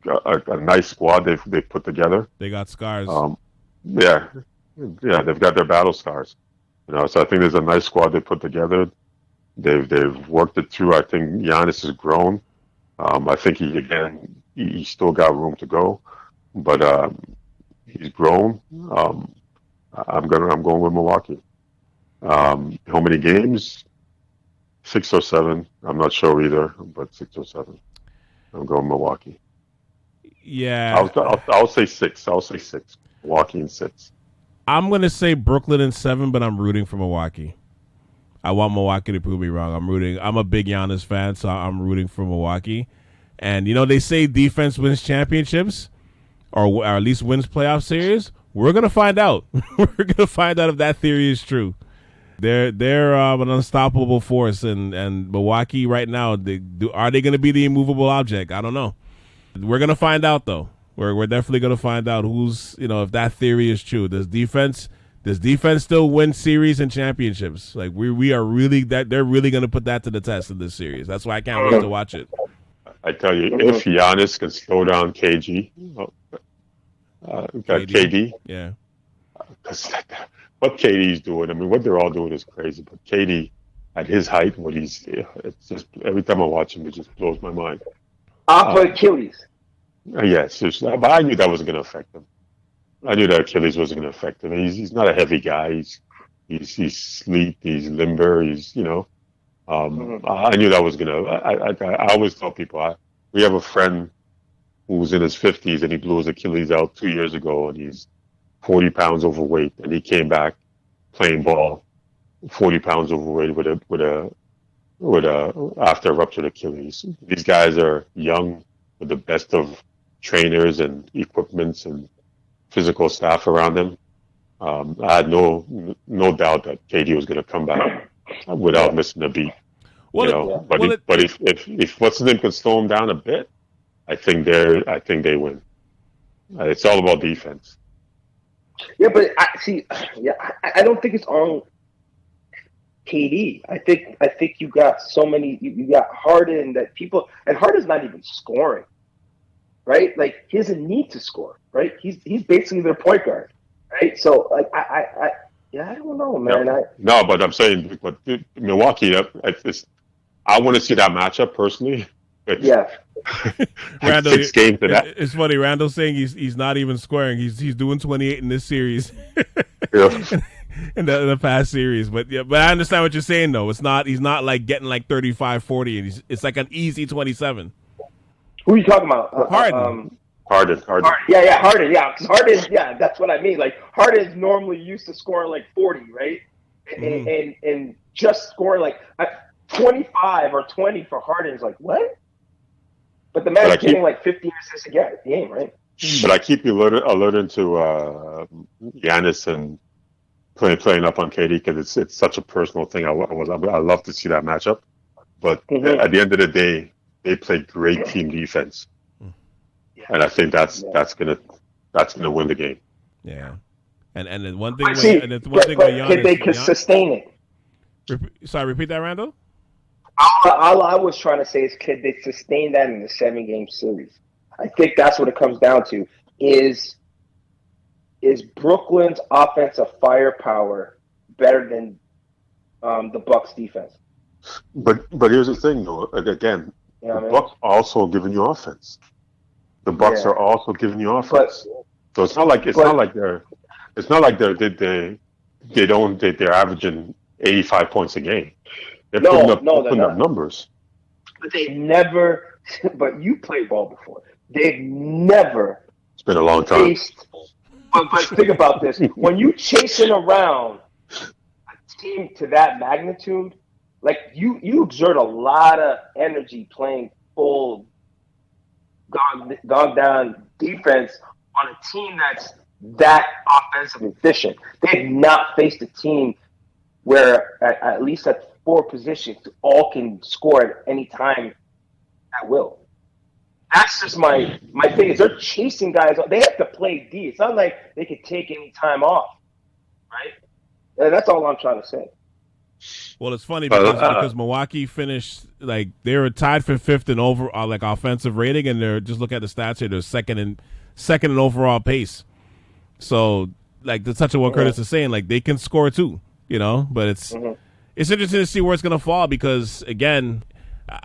nice squad they've put together. They got scars. Yeah, they've got their battle scars. So I think there's a nice squad they put together. They've worked it through. I think Giannis has grown. I think he still got room to go, but he's grown. I'm going with Milwaukee. How many games? 6 or 7. I'm not sure either, but 6 or 7. I'm going Milwaukee. Yeah. I'll say 6. Milwaukee and 6. I'm going to say Brooklyn in 7, but I'm rooting for Milwaukee. I want Milwaukee to prove me wrong. I'm a big Giannis fan, so I'm rooting for Milwaukee. And, they say defense wins championships or at least wins playoff series. We're going to find out. We're going to find out if that theory is true. They're an unstoppable force, and Milwaukee right now, are they going to be the immovable object? I don't know. We're going to find out, though. We're definitely going to find out who's, if that theory is true. Does defense still win series and championships? Like we are really they're really going to put that to the test in this series. That's why I can't wait to watch it. I tell you, if Giannis can slow down KD, KD, yeah. Because what KD's doing, I mean, what they're all doing is crazy. But KD, at his height, it's just every time I watch him, it just blows my mind. Off Achilles. Yes, but I knew that wasn't going to affect him. I knew that Achilles wasn't going to affect him. He's not a heavy guy. He's sleek. He's limber. I knew that was going to. I always tell people we have a friend who's in his 50s and he blew his Achilles out 2 years ago and he's 40 pounds overweight and he came back playing ball 40 pounds overweight with a after a ruptured Achilles. These guys are young with the best of trainers and equipments and physical staff around them. I had no doubt that KD was going to come back without missing a beat. But if what's his name can slow him down a bit, I think they win. It's all about defense. Yeah, but I don't think it's on KD. I think you got so many. You got Harden that people, and Harden's not even scoring, right? Like he doesn't need to score, right? He's basically their point guard, right? So like I don't know, man. No, but I'm saying, but Milwaukee, I want to see that matchup personally. Yeah. Randall, 6 games to that. It's funny. Randall's saying he's not even scoring. He's doing 28 in this series. In the past series, but I understand what you're saying though. He's not like getting like 35, 40, and it's like an easy 27. Who are you talking about? Harden. Harden. Yeah, Harden. Yeah, because Harden. Yeah, that's what I mean. Like Harden's normally used to scoring like 40, right? And just scoring like 25 or 20 for Harden is like what? But the man's getting like 15 assists a game, right? But I keep alerting to Giannis and playing up on KD because it's such a personal thing. I love to see that matchup, but at the end of the day, they play great team defense, and I think that's gonna win the game. Yeah, and then one thing, can they sustain it? Sorry, repeat that, Randall. All I was trying to say is, could they sustain that in a 7-game series? I think that's what it comes down to. Is Brooklyn's offensive firepower better than the Bucks' defense? But here's the thing, though. Again, the Bucks are also giving you offense. The Bucks are also giving you offense. So it's not like they're averaging 85 points a game. They're putting up numbers. But they never. But you played ball before. They've never. It's been a long time. But think about this: when you chasing around a team to that magnitude, like you exert a lot of energy playing full gone down defense on a team that's that offensively efficient. They've not faced a team where at least at 4 positions all can score at any time at will. That's just my thing. Is they're chasing guys. They have to play D. It's not like they could take any time off, right? And that's all I'm trying to say. Well, it's funny because Milwaukee finished like they were tied for 5th in overall like offensive rating, and they're just look at the stats here. They're second in overall pace. So like to touch on what Curtis is saying, like they can score too, But it's interesting to see where it's going to fall because again.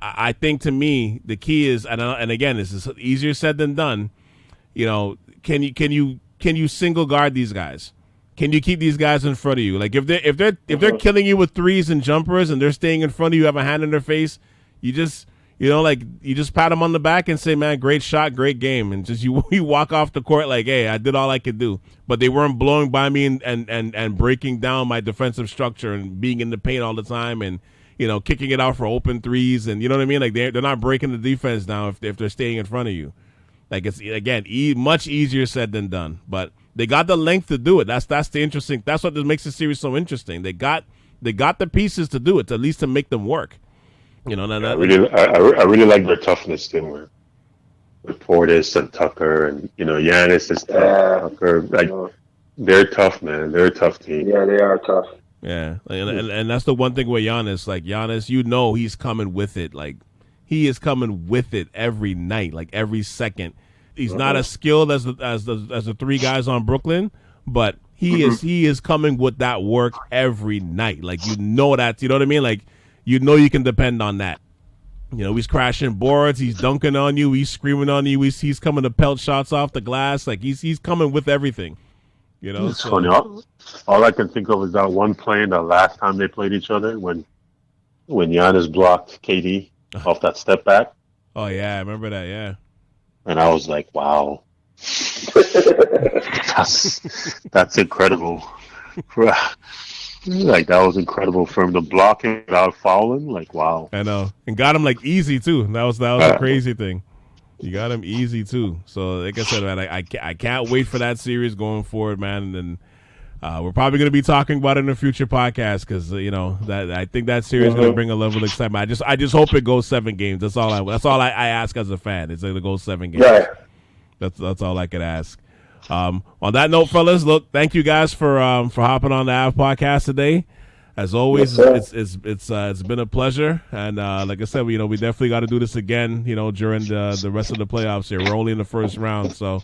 I think to me the key is, and again, this is easier said than done. Can you single guard these guys? Can you keep these guys in front of you? Like if they're killing you with threes and jumpers and they're staying in front of you, have a hand in their face, you You know, like you just pat him on the back and say, man, great shot, great game. And just you walk off the court like, hey, I did all I could do. But they weren't blowing by me and breaking down my defensive structure and being in the paint all the time and, you know, kicking it out for open threes. And you know what I mean? Like they're not breaking the defense down if they're staying in front of you. Like it's, again, much easier said than done. But they got the length to do it. That's the interesting. That's what makes the series so interesting. They got the pieces to do it, at least to make them work. You know, I really like their toughness too, with Portis and Tucker, and you know, Giannis is tough. Tucker, like they're tough, man. They're a tough team. Yeah, they are tough. Yeah, and that's the one thing with Giannis. Like Giannis, you know, he's coming with it. Like he is coming with it every night, like every second. He's not as skilled as the three guys on Brooklyn, but he is coming with that work every night. Like you know that. You know what I mean? Like. You know you can depend on that. You know, he's crashing boards, he's dunking on you, he's screaming on you, he's coming to pelt shots off the glass. Like he's coming with everything. You know, it's funny. All I can think of is that one play in the last time they played each other when Giannis blocked KD off that step back. Oh yeah, I remember that. Yeah, and I was like, wow, that's incredible. Like that was incredible for him to block him without fouling. Like wow, I know, and got him like easy too. That was a crazy thing. You got him easy too. So like I said, man, I can't wait for that series going forward, man. And we're probably going to be talking about it in a future podcast because you know that I think that series is going to bring a level of excitement. I just hope it goes 7 games. That's all I ask as a fan. It's going to go 7 games. Right. That's all I could ask. On that note, fellas, look, thank you guys for hopping on the Ave Podcast today. As always, yes, it's been a pleasure, and like I said, we definitely got to do this again. You know, during the rest of the playoffs here. We're only in the first round, so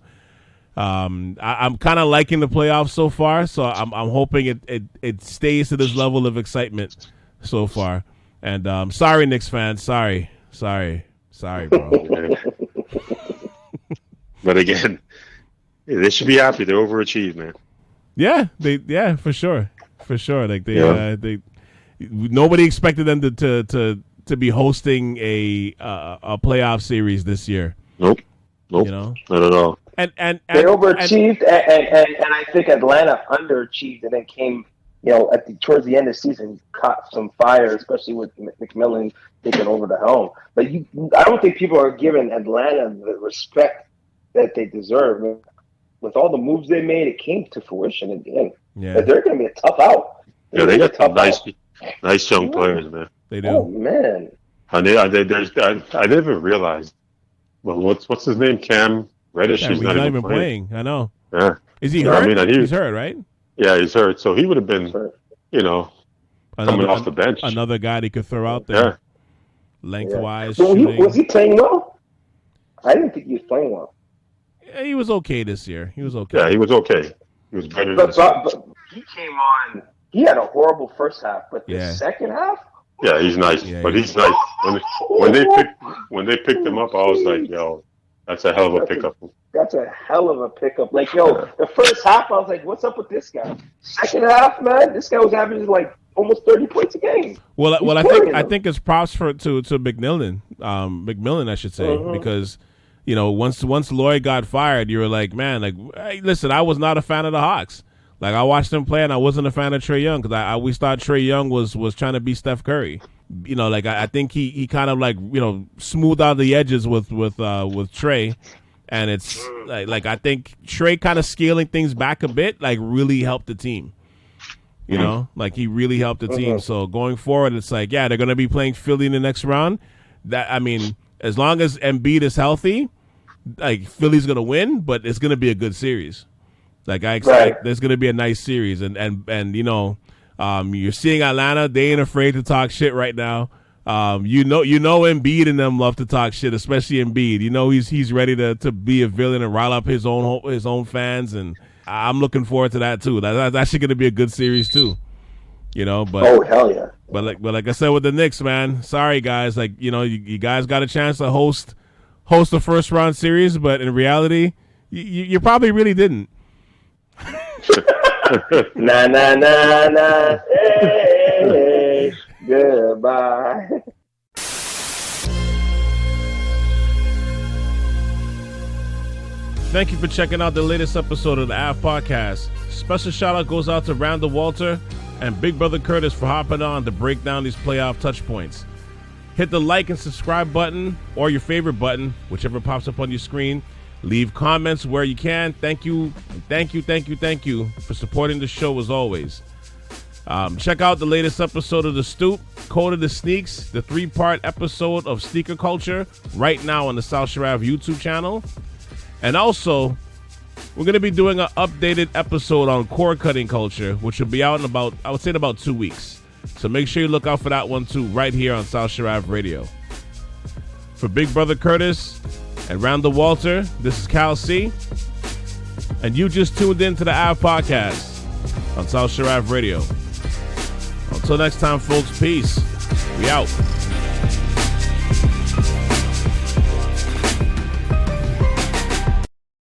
I'm kind of liking the playoffs so far. So I'm hoping it stays to this level of excitement so far. And sorry, Knicks fans, sorry, bro. But again. Yeah, they should be happy. They overachieved, man. Yeah, for sure. Like they nobody expected them to be hosting a playoff series this year. Nope. You know, not at all. And they overachieved, and I think Atlanta underachieved, and then came, you know, towards the end of the season, caught some fire, especially with McMillan taking over the helm. But I don't think people are giving Atlanta the respect that they deserve. With all the moves they made, it came to fruition in the end. Yeah. They're going to be a tough out. They got some nice young players, man. They do. Oh, man. And I never realized. Well, what's his name? Cam Reddish. Yeah, he's not even playing. I know. Yeah. Is he hurt? I mean, he's hurt, right? Yeah, he's hurt. So he would have been, you know, coming off the bench. Another guy they could throw out there. Yeah. Lengthwise. Yeah. Was he playing well? I didn't think he was playing well. He was okay this year. He was okay. Yeah, he was okay. He was better but he came on. He had a horrible first half, but the second half. Yeah, he's nice. But he's nice. When they picked him up, I was like, yo, that's a hell of a pickup. That's a hell of a pickup. Like, yo, the first half, I was like, what's up with this guy? Second half, man, this guy was averaging like almost 30 points a game. Well, I think it's props to McMillan. McMillan, I should say, because. You know, once Lloyd got fired, you were like, man, like, hey, listen, I was not a fan of the Hawks. Like, I watched them play, and I wasn't a fan of Trae Young because I always thought Trae Young was trying to be Steph Curry. You know, like I think he kind of like, you know, smoothed out the edges with Trae, and it's like I think Trae kind of scaling things back a bit, like really helped the team. You know, like he really helped the team. So going forward, it's like, yeah, they're gonna be playing Philly in the next round. As long as Embiid is healthy, like Philly's gonna win, but it's gonna be a good series. Like I expect there's gonna be a nice series, and you know, you're seeing Atlanta. They ain't afraid to talk shit right now. You know, Embiid and them love to talk shit, especially Embiid. You know, he's ready to be a villain and rile up his own fans, and I'm looking forward to that too. That's actually gonna be a good series too. You know, but oh hell yeah! But like I said with the Knicks, man, sorry guys. Like, you know, you guys got a chance to host a first round series, but in reality, you probably really didn't. Nah. Hey, goodbye. Thank you for checking out the latest episode of the Ave Podcast. Special shout out goes out to Randall Walter and Big Brother Curtis for hopping on to break down these playoff touch points. Hit the like and subscribe button or your favorite button, whichever pops up on your screen. Leave comments where you can. Thank you for supporting the show as always. Check out the latest episode of The Stoop, Code of the Sneaks, the 3-part episode of Sneaker Culture right now on the South Sharav YouTube channel. And also, we're going to be doing an updated episode on cord cutting culture, which will be out in about 2 weeks. So make sure you look out for that one too, right here on South Sharav Radio. For Big Brother Curtis and Randall Walter, this is Cal C. And you just tuned in to the Ave Podcast on South Sharav Radio. Until next time, folks, peace. We out.